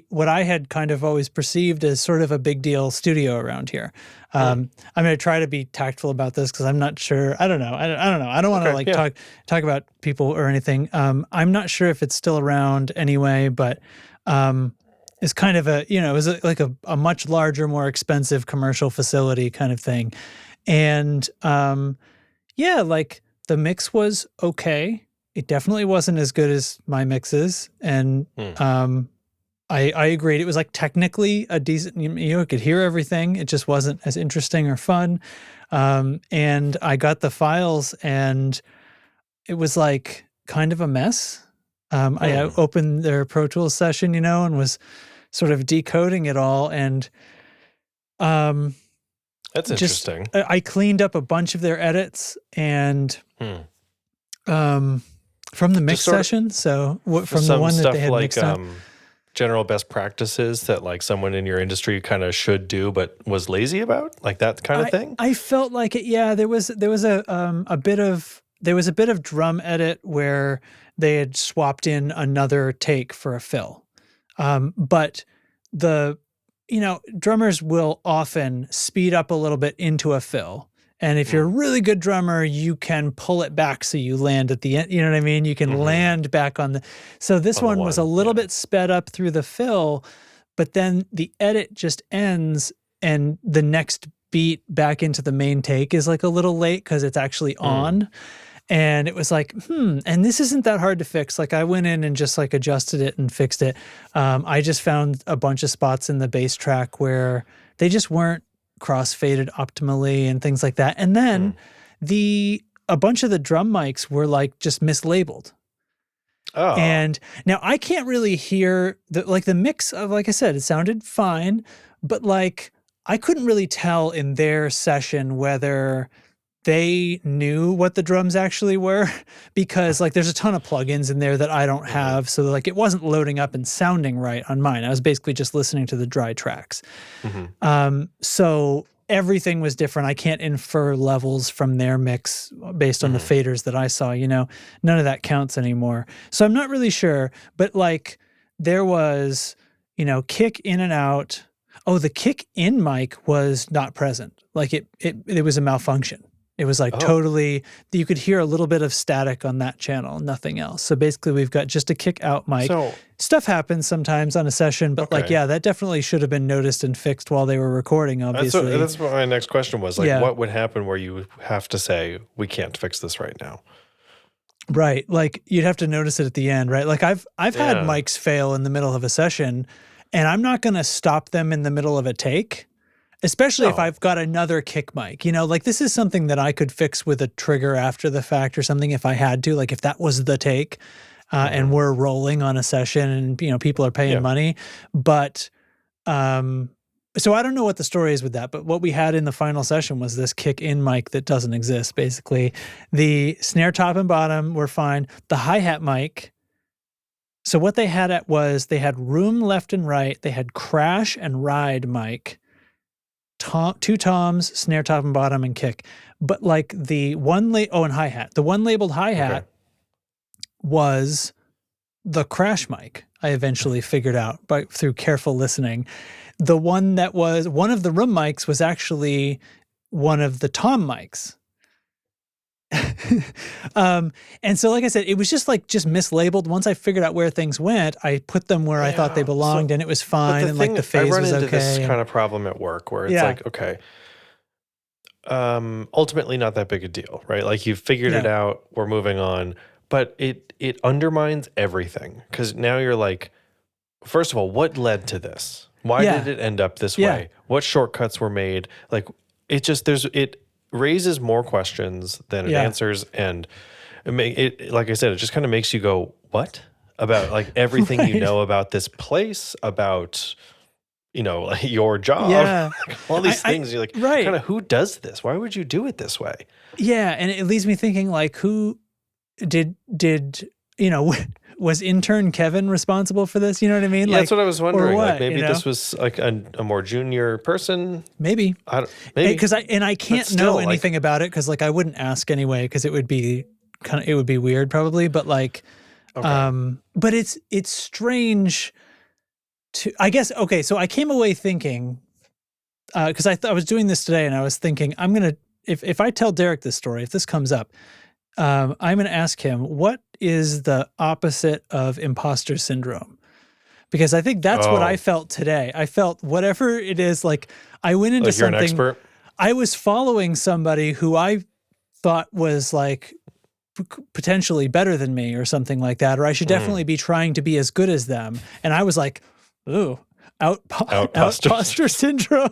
Speaker 1: what I had kind of always perceived as sort of a big deal studio around here. I'm going to try to be tactful about this because I'm not sure. I don't know. I don't know. I don't want to talk about people or anything. I'm not sure if it's still around anyway, but it's kind of it was like a much larger, more expensive commercial facility kind of thing. And like the mix was okay. It definitely wasn't as good as my mixes. And I agreed. It was like technically a decent, you could hear everything. It just wasn't as interesting or fun. And I got the files and it was like kind of a mess. I opened their Pro Tools session, and was sort of decoding it all. And
Speaker 2: that's interesting.
Speaker 1: I cleaned up a bunch of their edits and from the mix session. So from the one that they had mixed up.
Speaker 2: General best practices that like someone in your industry kind of should do but was lazy about, like that kind of thing.
Speaker 1: I felt like it. Yeah, there was a bit of there was a bit of drum edit where they had swapped in another take for a fill. But drummers will often speed up a little bit into a fill. And if you're a really good drummer, you can pull it back so you land at the end. You know what I mean? You can land back on the. So this one was a little bit sped up through the fill, but then the edit just ends and the next beat back into the main take is like a little late because it's actually on. And it was like, and this isn't that hard to fix. Like I went in and just like adjusted it and fixed it. I just found a bunch of spots in the bass track where they just weren't cross-faded optimally and things like that. And then a bunch of the drum mics were like just mislabeled. Oh. And now I can't really hear the mix of, like I said, it sounded fine, but like I couldn't really tell in their session whether they knew what the drums actually were, because like there's a ton of plugins in there that I don't have. So like it wasn't loading up and sounding right on mine. I was basically just listening to the dry tracks. So everything was different. I can't infer levels from their mix based on the faders that I saw, none of that counts anymore. So I'm not really sure, but like there was, kick in and out. Oh, the kick in mic was not present. Like it was a malfunction. It was like totally, you could hear a little bit of static on that channel, nothing else. So basically we've got just a kick out mic. So, stuff happens sometimes on a session, but that definitely should have been noticed and fixed while they were recording, obviously.
Speaker 2: That's what my next question was. Like, what would happen where you have to say, we can't fix this right now?
Speaker 1: Right. Like you'd have to notice it at the end, right? Like I've had mics fail in the middle of a session and I'm not going to stop them in the middle of a take. Especially if I've got another kick mic, like this is something that I could fix with a trigger after the fact or something if I had to, like if that was the take and we're rolling on a session and, people are paying money. But, so I don't know what the story is with that, but what we had in the final session was this kick in mic that doesn't exist. Basically the snare top and bottom were fine. The hi-hat mic. So what they had they had room left and right. They had crash and ride mic. Two toms, snare top and bottom, and kick. But like the one and hi-hat. The one labeled hi-hat was the crash mic. I eventually figured out through careful listening. The one that was one of the room mics was actually one of the tom mics. And so, like I said, it was just mislabeled. Once I figured out where things went, I put them where I thought they belonged, and it was fine. And like the phase was okay.
Speaker 2: I run into this kind of problem at work where it's like, okay, ultimately not that big a deal, right? Like you figured it out, we're moving on, but it undermines everything because now you're like, first of all, what led to this? Why did it end up this way? What shortcuts were made? Like it raises more questions than it answers, and like I said, it just kind of makes you go, what? About like everything you know about this place, about like your job, all these things. You're like, kind of, who does this? Why would you do it this way?
Speaker 1: Yeah, and it leaves me thinking, like, who did was intern Kevin responsible for this? You know what I mean?
Speaker 2: Yeah,
Speaker 1: like,
Speaker 2: that's what I was wondering.
Speaker 1: What,
Speaker 2: like maybe this was like a more junior person.
Speaker 1: Maybe.
Speaker 2: Maybe.
Speaker 1: Because I can't know anything about it because like I wouldn't ask anyway because it would be weird probably. But like, but it's strange to, I guess. Okay, so I came away thinking because I was doing this today and I was thinking I'm gonna if I tell Derek this story, if this comes up, I'm going to ask him, what is the opposite of imposter syndrome? Because I think that's what I felt today. I felt whatever it is, like I went into something.
Speaker 2: You're an expert?
Speaker 1: I was following somebody who I thought was like potentially better than me or something like that, or I should definitely be trying to be as good as them. And I was like, ooh, outposter syndrome.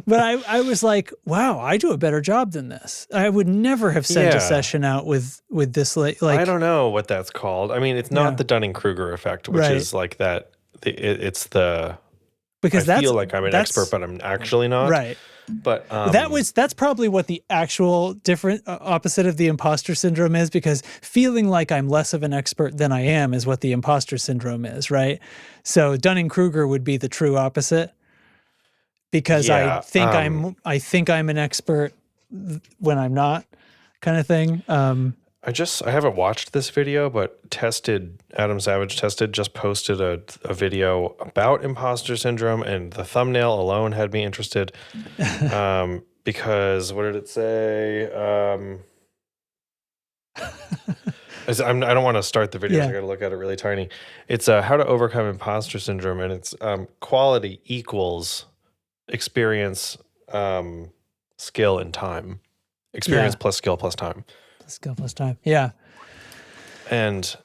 Speaker 1: But I was like, wow, I do a better job than this. I would never have sent a session out with this. Like,
Speaker 2: I don't know what that's called. I mean, it's not the Dunning-Kruger effect, which is like that. It's the, because I feel like I'm an expert, but I'm actually not.
Speaker 1: Right.
Speaker 2: But
Speaker 1: that's probably what the actual different opposite of the imposter syndrome is, because feeling like I'm less of an expert than I am is what the imposter syndrome is, right? So Dunning-Kruger would be the true opposite. Because I think I'm an expert when I'm not. kind of thing.
Speaker 2: I haven't watched this video, but Adam Savage just posted a video about imposter syndrome, and the thumbnail alone had me interested. Because what did it say? I don't want to start the video. So I got to look at it really tiny. It's how to overcome imposter syndrome, and it's quality equals experience, skill, and time. Experience plus skill plus time.
Speaker 1: Skill plus time. Yeah.
Speaker 2: And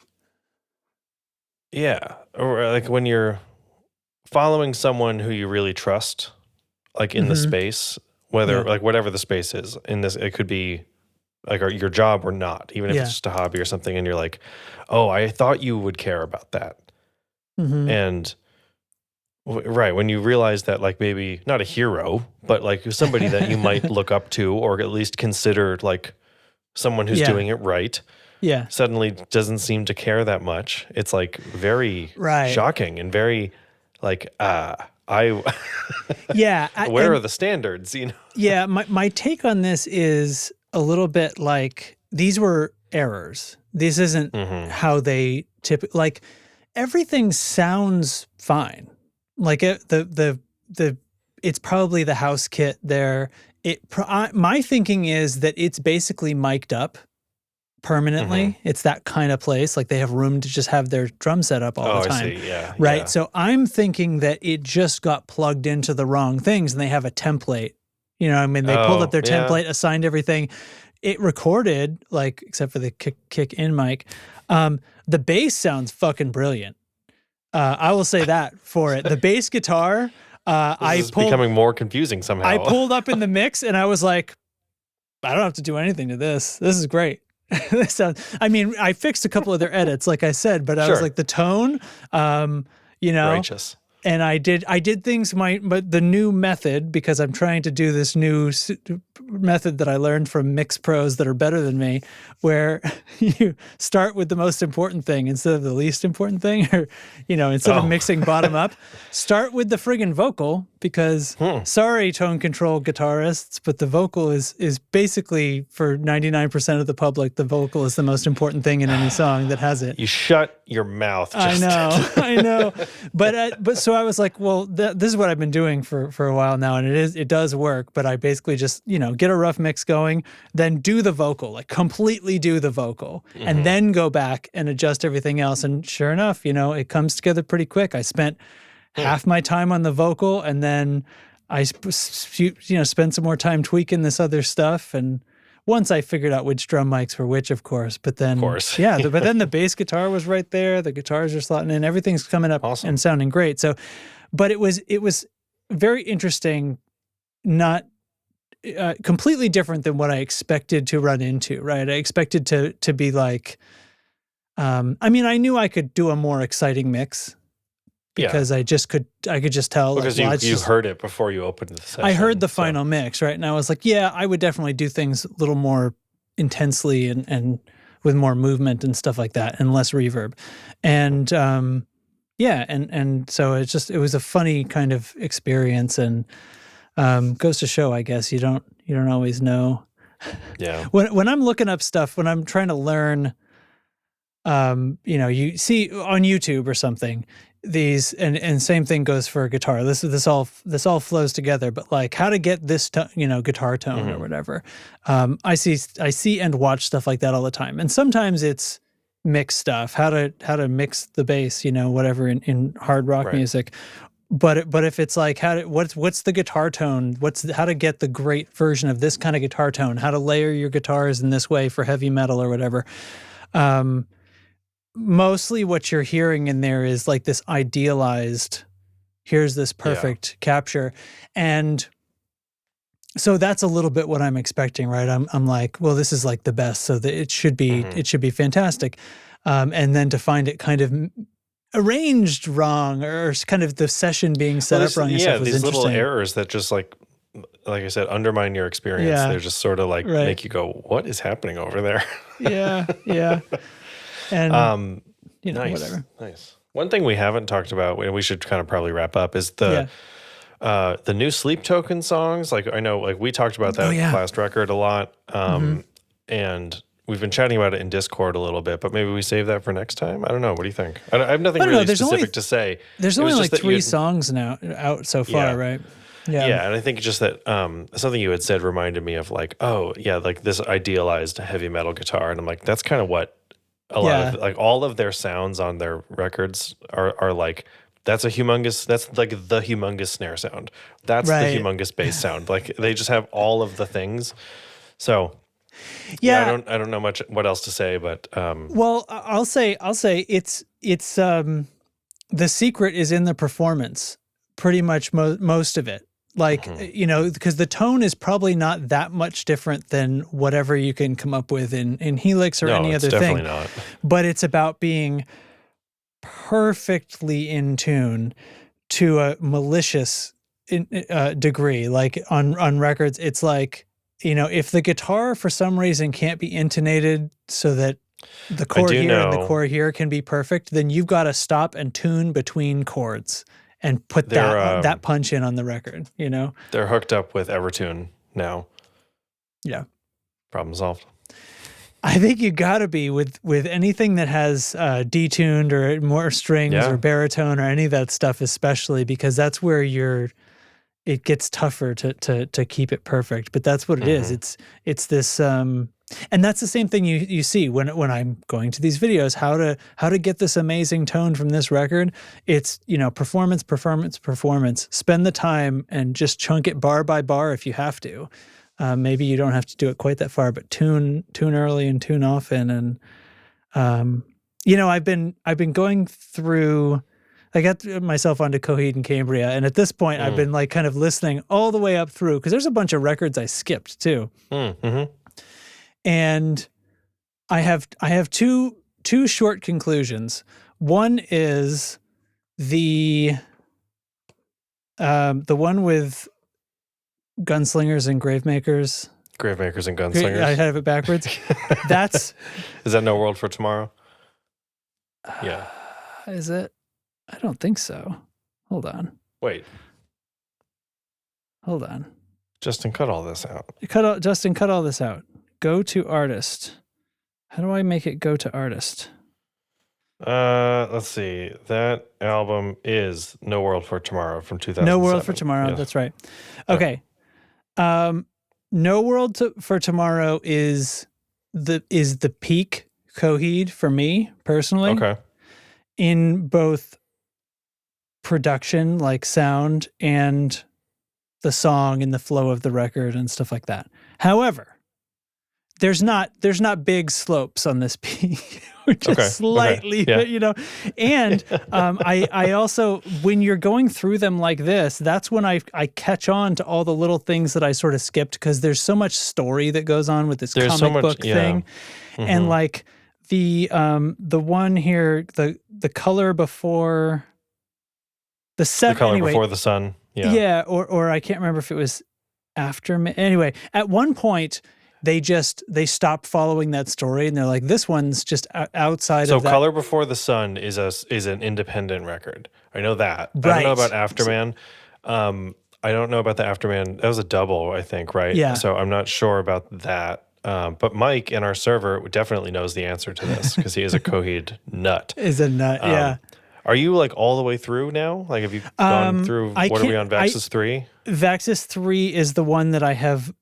Speaker 2: or like when you're following someone who you really trust, like in the space, like whatever the space is in this, it could be like your job or not, even if it's just a hobby or something. And you're like, oh, I thought you would care about that. And right, when you realize that, like, maybe not a hero, but like somebody that you might look up to, or at least consider like someone who's doing it right, suddenly doesn't seem to care that much. It's like very shocking and very like, where are the standards, you know?
Speaker 1: Yeah, my take on this is a little bit like, these were errors. This isn't how they like, everything sounds fine. Like it's probably the house kit there. My thinking is that it's basically mic'd up permanently. It's that kind of place. Like they have room to just have their drum set up all the time.
Speaker 2: I see. Yeah.
Speaker 1: Right.
Speaker 2: Yeah.
Speaker 1: So I'm thinking that it just got plugged into the wrong things, and they have a template. You know, I mean, they pulled up their template, assigned everything. It recorded, like, except for the kick in mic. The bass sounds fucking brilliant. I will say that for it. The bass guitar,
Speaker 2: This is becoming more confusing somehow.
Speaker 1: I pulled up in the mix and I was like, I don't have to do anything to this. This is great. This sounds, I mean, I fixed a couple of their edits, like I said, but I was like, the tone, you know,
Speaker 2: righteous.
Speaker 1: And I did things but the new method, because I'm trying to do this new method that I learned from mix pros that are better than me, where you start with the most important thing instead of the least important thing, or, you know, instead of mixing bottom up, start with the friggin' vocal, because sorry, tone control guitarists, but the vocal is basically, for 99% of the public, the vocal is the most important thing in any song that has it.
Speaker 2: You shut your mouth.
Speaker 1: I know. But so I was like, well, this is what I've been doing for a while now, and it does work. But I basically just, you know, get a rough mix going, then do the vocal, like completely do the vocal, and then go back and adjust everything else. And sure enough, you know, it comes together pretty quick. I spent half my time on the vocal, and then I spent some more time tweaking this other stuff. And once I figured out which drum mics were which, of course, but then, but then the bass guitar was right there. The guitars are slotting in. Everything's coming up and sounding great. So, but it was very interesting, not completely different than what I expected to run into, right? I expected to be like, I mean, I knew I could do a more exciting mix, because I could just tell.
Speaker 2: Because you heard it before you opened the session.
Speaker 1: I heard the final mix, right? And I was like, I would definitely do things a little more intensely and with more movement and stuff like that, and less reverb. And and so it was a funny kind of experience, and goes to show, I guess, you don't always know.
Speaker 2: Yeah.
Speaker 1: When I'm looking up stuff, when I'm trying to learn, you know, you see on YouTube or something, these, and same thing goes for a guitar. This all flows together, but like how to get this guitar tone or whatever. I see and watch stuff like that all the time. And sometimes it's mix stuff, how to mix the bass, you know, whatever in hard rock music. But if it's like what's the guitar tone? How to get the great version of this kind of guitar tone? How to layer your guitars in this way for heavy metal or whatever. Mostly what you're hearing in there is like this idealized, here's this perfect capture. And so that's a little bit what I'm expecting, right? I'm like, well, this is like the best, so that it should be fantastic. And then to find it kind of arranged wrong, or kind of the session being set up wrong.
Speaker 2: Yeah, these little errors that just like I said, undermine your experience.
Speaker 1: Yeah.
Speaker 2: They're just sort of like make you go, what is happening over there?
Speaker 1: Yeah. And you know, whatever.
Speaker 2: Nice. One thing we haven't talked about, and we should kind of probably wrap up, is the new Sleep Token songs. Like I know, like we talked about that last record a lot. and we've been chatting about it in Discord a little bit, but maybe we save that for next time. I don't know. What do you think? I have nothing really specific to say.
Speaker 1: There's only like 3 songs now out so far, right?
Speaker 2: Yeah, and I think just that something you had said reminded me of like, oh yeah, like this idealized heavy metal guitar, and I'm like, that's kind of what a lot of like all of their sounds on their records are like. That's like the humongous snare sound. That's the humongous bass sound. Like they just have all of the things. So I don't know much what else to say, but
Speaker 1: well, I'll say it's the secret is in the performance. Pretty much most of it. Like, you know, because the tone is probably not that much different than whatever you can come up with in Helix or any other thing.
Speaker 2: Definitely not.
Speaker 1: But it's about being perfectly in tune to a malicious degree. Like on records, it's like, you know, if the guitar for some reason can't be intonated so that the chord here and the chord here can be perfect, then you've got to stop and tune between chords and put that punch in on the record, you know?
Speaker 2: They're hooked up with Evertune now.
Speaker 1: Yeah.
Speaker 2: Problem solved.
Speaker 1: I think you got to be with anything that has detuned or more strings or baritone or any of that stuff, especially because that's where it gets tougher to keep it perfect. But that's what it is. It's this and that's the same thing you see when I'm going to these videos, how to get this amazing tone from this record. It's, you know, performance. Spend the time and just chunk it bar by bar if you have to. Maybe you don't have to do it quite that far, but tune early and tune often. And you know, I've been going through. I got myself onto Coheed and Cambria, and at this point, I've been like kind of listening all the way up through because there's a bunch of records I skipped too. And I have two short conclusions. One is the one with Gunslingers and Gravemakers.
Speaker 2: Gravemakers and Gunslingers.
Speaker 1: I have it backwards. That's
Speaker 2: is that No World for Tomorrow? Yeah.
Speaker 1: Is it? I don't think so. Hold on.
Speaker 2: Wait.
Speaker 1: Hold on.
Speaker 2: Justin, cut all this out.
Speaker 1: Justin, cut all this out. Go to artist. How do I make it go to artist?
Speaker 2: Let's see. That album is No World for Tomorrow from 2007.
Speaker 1: No World for Tomorrow. Yes. That's right. Okay. No World for Tomorrow is the peak Coheed for me personally.
Speaker 2: Okay.
Speaker 1: In both production, like sound, and the song and the flow of the record and stuff like that. However, there's not big slopes on this peak, just slightly, you know. And I also, when you're going through them like this, that's when I catch on to all the little things that I sort of skipped because there's so much story that goes on with this comic book thing, and like the one here, the color before the set,
Speaker 2: before the sun,
Speaker 1: or I can't remember if it was after me. Anyway, at one point. They stop following that story and they're like, this one's just outside of that.
Speaker 2: So Color Before the Sun is an independent record. I know that. Right. I don't know about Afterman. I don't know about the Afterman. That was a double, I think, right?
Speaker 1: Yeah.
Speaker 2: So I'm not sure about that. But Mike in our server definitely knows the answer to this because he is a Coheed nut.
Speaker 1: Is a nut, yeah.
Speaker 2: Are you like all the way through now? Like have you gone through, what are we on, Vaxis 3?
Speaker 1: Vaxis 3 is the one that I have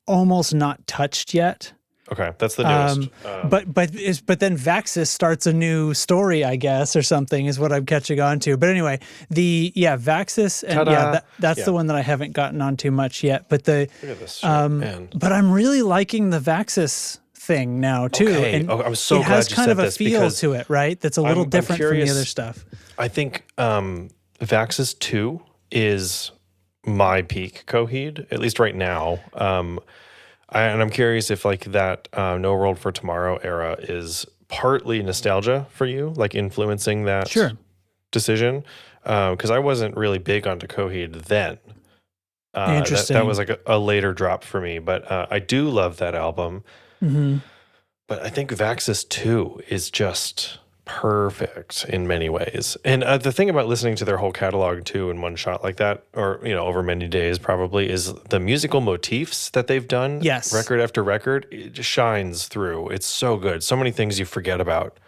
Speaker 1: almost not touched yet.
Speaker 2: Okay, that's the newest.
Speaker 1: But then Vaxis starts a new story, I guess, or something is what I'm catching on to. But anyway, Vaxis and that's the one that I haven't gotten on too much yet. But look at this but I'm really liking the Vaxis thing now too.
Speaker 2: Okay.
Speaker 1: And
Speaker 2: I'm so glad you said this.
Speaker 1: It has kind of a feel to it, right? That's a little different from the other stuff.
Speaker 2: I think Vaxis 2 is my peak Coheed, at least right now. And I'm curious if like that No World for Tomorrow era is partly nostalgia for you, like influencing that decision. Because I wasn't really big onto Coheed then.
Speaker 1: Interesting.
Speaker 2: That was like a later drop for me, but I do love that album. But I think Vaxis 2 is just perfect in many ways. And the thing about listening to their whole catalog too in one shot like that, or over many days probably, is the musical motifs that they've done.
Speaker 1: Yes.
Speaker 2: Record after record, it just shines through. It's so good. So many things you forget about.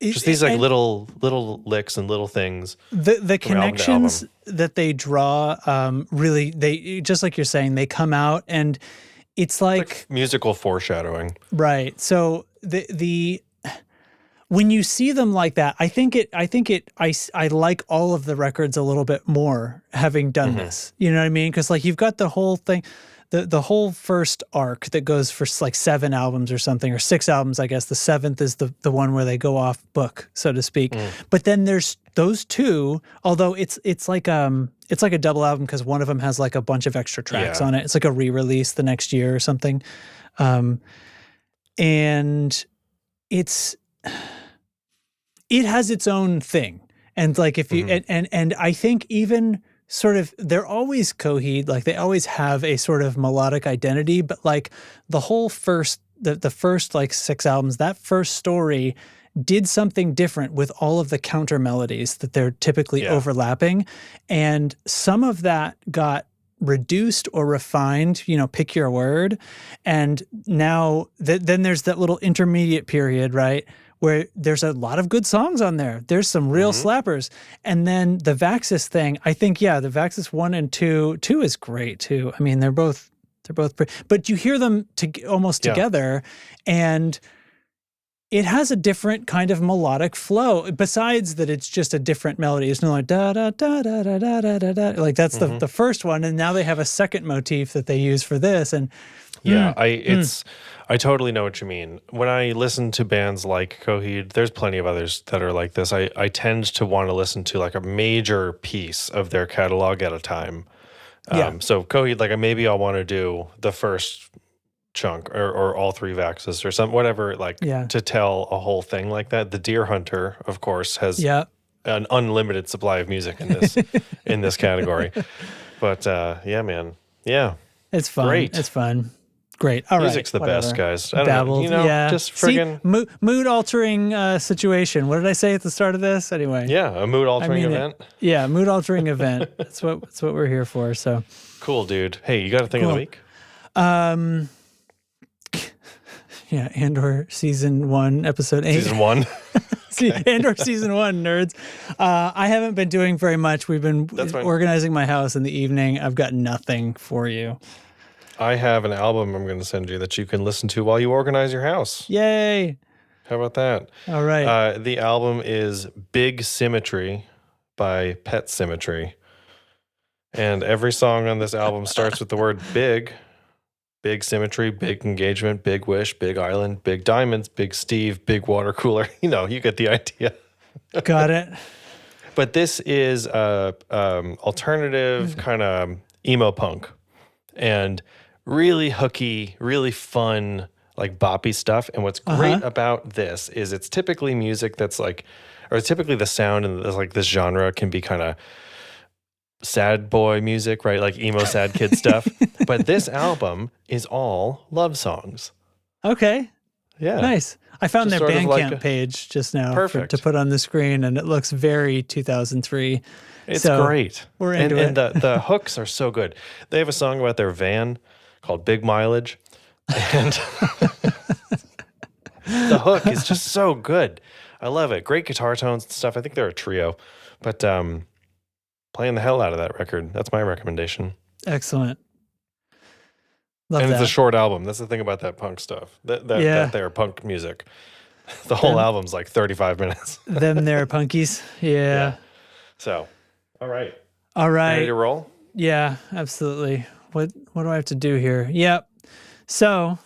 Speaker 2: Just these like little licks and little things.
Speaker 1: The connections that they draw, really, they, just like you're saying, they come out, and it's like
Speaker 2: musical foreshadowing.
Speaker 1: Right. So the when you see them like that, I like all of the records a little bit more having done this. You know what I mean? Because like you've got the whole thing, the whole first arc that goes for like 7 albums or something, or 6 albums, I guess. The 7th is the one where they go off book, so to speak. But then there's those 2, although it's like a double album because one of them has like a bunch of extra tracks on it. It's like a re-release the next year or something. And it has its own thing. And like if you and I think even sort of, they're always Coheed, like they always have a sort of melodic identity, but like the whole first the first like 6 albums, that first story did something different with all of the counter melodies that they're typically overlapping. And some of that got reduced or refined, pick your word. And now then there's that little intermediate period, right, where there's a lot of good songs on there. There's some real slappers. And then the Vaxis thing, I think, the Vaxis 1 and 2 is great too. I mean, they're both pretty, but you hear them almost together, and it has a different kind of melodic flow. Besides that, it's just a different melody. It's not like da da da da da da da da da. Like that's the first one, and now they have a second motif that they use for this. And
Speaker 2: I totally know what you mean. When I listen to bands like Coheed, there's plenty of others that are like this. I tend to want to listen to like a major piece of their catalog at a time. So Coheed, like maybe I'll want to do the first chunk or all 3 Vaxis or something, whatever, like to tell a whole thing like that. The Deer Hunter, of course, has an unlimited supply of music in this in this category. But man. Yeah.
Speaker 1: It's fun.
Speaker 2: Great.
Speaker 1: It's fun. Great. All
Speaker 2: Music's
Speaker 1: right.
Speaker 2: the best, guys. I don't know, just friggin'
Speaker 1: mood-altering situation. What did I say at the start of this? Anyway.
Speaker 2: Yeah, a mood-altering event.
Speaker 1: Mood-altering event. That's what we're here for. So
Speaker 2: cool, dude. Hey, you got a thing of the week?
Speaker 1: Andor season 1, episode 8.
Speaker 2: Season 1.
Speaker 1: Andor season 1, nerds. I haven't been doing very much. We've been organizing my house in the evening. I've got nothing for you.
Speaker 2: I have an album I'm going to send you that you can listen to while you organize your house.
Speaker 1: Yay.
Speaker 2: How about that?
Speaker 1: All right.
Speaker 2: The album is Big Symmetry by Pet Symmetry. And every song on this album starts with the word big. Big Symmetry, Big Engagement, Big Wish, Big Island, Big Diamonds, Big Steve, Big Water Cooler. You get the idea.
Speaker 1: Got it.
Speaker 2: But this is alternative kind of emo punk. And really hooky, really fun, like boppy stuff. And what's great about this is it's typically music that's like, or typically the sound in like this genre can be kind of sad boy music, right? Like emo sad kid stuff. But this album is all love songs.
Speaker 1: Okay.
Speaker 2: Yeah.
Speaker 1: Nice. I found
Speaker 2: Just
Speaker 1: their
Speaker 2: sort of
Speaker 1: Bandcamp page just now to put on the screen, and it looks very 2003.
Speaker 2: It's great.
Speaker 1: We're into
Speaker 2: it. And the hooks are so good. They have a song about their van called Big Mileage. And the hook is just so good. I love it. Great guitar tones and stuff. I think they're a trio. But playing the hell out of that record. That's my recommendation.
Speaker 1: Excellent. Love
Speaker 2: and
Speaker 1: that.
Speaker 2: It's a short album. That's the thing about that punk stuff. That they're punk music. The whole album's like 35 minutes.
Speaker 1: Them they're punkies. Yeah.
Speaker 2: So, all right.
Speaker 1: Ready
Speaker 2: to roll?
Speaker 1: Yeah, absolutely. What do I have to do here? Yep. So,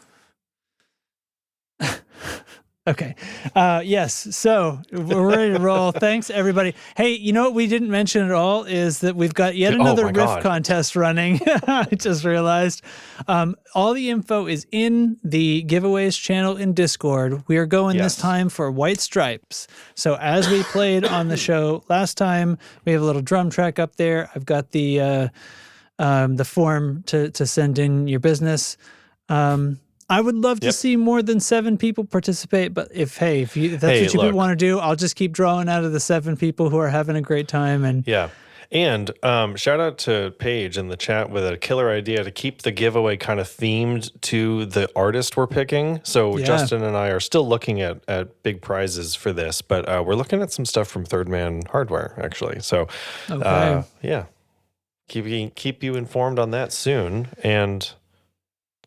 Speaker 1: okay. Yes. So we're ready to roll. Thanks, everybody. Hey, you know what we didn't mention at all is that we've got yet another riff contest running. I just realized. All the info is in the giveaways channel in Discord. We are going this time for White Stripes. So as we played on the show last time, we have a little drum track up there. I've got the form to send in your business. I would love to see more than 7 people participate, but if that's what you want to do, I'll just keep drawing out of the 7 people who are having a great time. And
Speaker 2: And shout out to Paige in the chat with a killer idea to keep the giveaway kind of themed to the artist we're picking. So Justin and I are still looking at big prizes for this, but we're looking at some stuff from Third Man Hardware, actually. So, keep you informed on that soon. And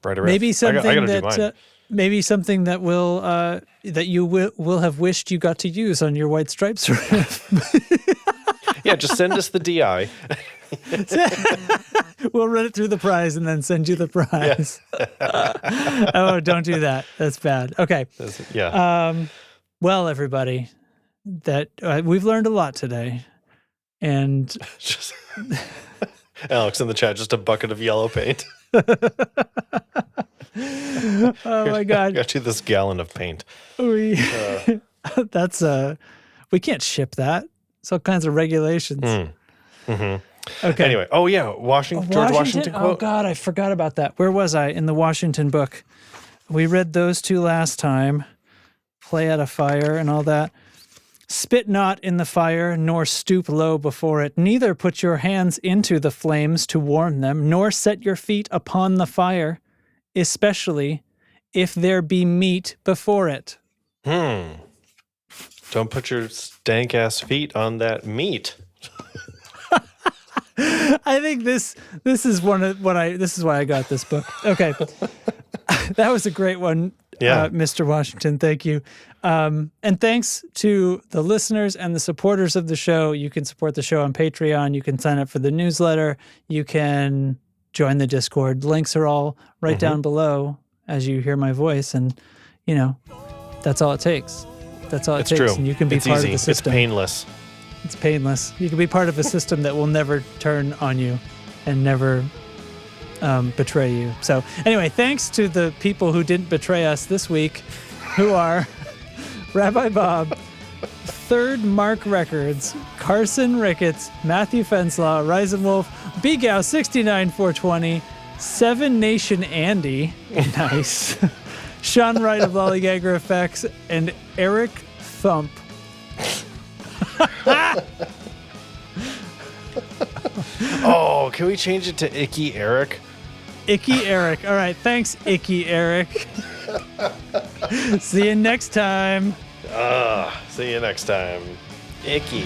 Speaker 1: maybe something maybe something that will that you will have wished you got to use on your White Stripes riff.
Speaker 2: Yeah, just send us the DI.
Speaker 1: We'll run it through the prize and then send you the prize. Oh, don't do that. That's bad. Okay. Well, everybody, that we've learned a lot today, and
Speaker 2: just Alex in the chat, just a bucket of yellow paint.
Speaker 1: Oh my God!
Speaker 2: Got you this gallon of paint.
Speaker 1: That's we can't ship that. It's all kinds of regulations.
Speaker 2: Okay. Anyway, George Washington quote.
Speaker 1: Oh God, I forgot about that. Where was I in the Washington book? We read those 2 last time. Play at a fire and all that. Spit not in the fire, nor stoop low before it. Neither put your hands into the flames to warm them, nor set your feet upon the fire, especially if there be meat before it.
Speaker 2: Don't put your stank ass feet on that meat.
Speaker 1: I think this is this is why I got this book. Okay. That was a great one. Mr. Washington, thank you. And thanks to the listeners and the supporters of the show. You can support the show on Patreon. You can sign up for the newsletter. You can join the Discord. Links are all right down below as you hear my voice. And, that's all it takes. That's all it takes.
Speaker 2: True.
Speaker 1: And you can be part of the system.
Speaker 2: It's painless.
Speaker 1: It's painless. You can be part of a system that will never turn on you and never betray you. So anyway, thanks to the people who didn't betray us this week, who are Rabbi Bob, Third Mark Records, Carson Ricketts, Matthew Fenselau, Riesenwolf, B-Gow 69420, 7 Nation Andy, nice, Sean Wright of Lollygagger Effects, and Eric Thump.
Speaker 2: Oh, can we change it to Icky Eric?
Speaker 1: Icky Eric. All right, thanks, Icky Eric. See you next time.
Speaker 2: See you next time. Icky.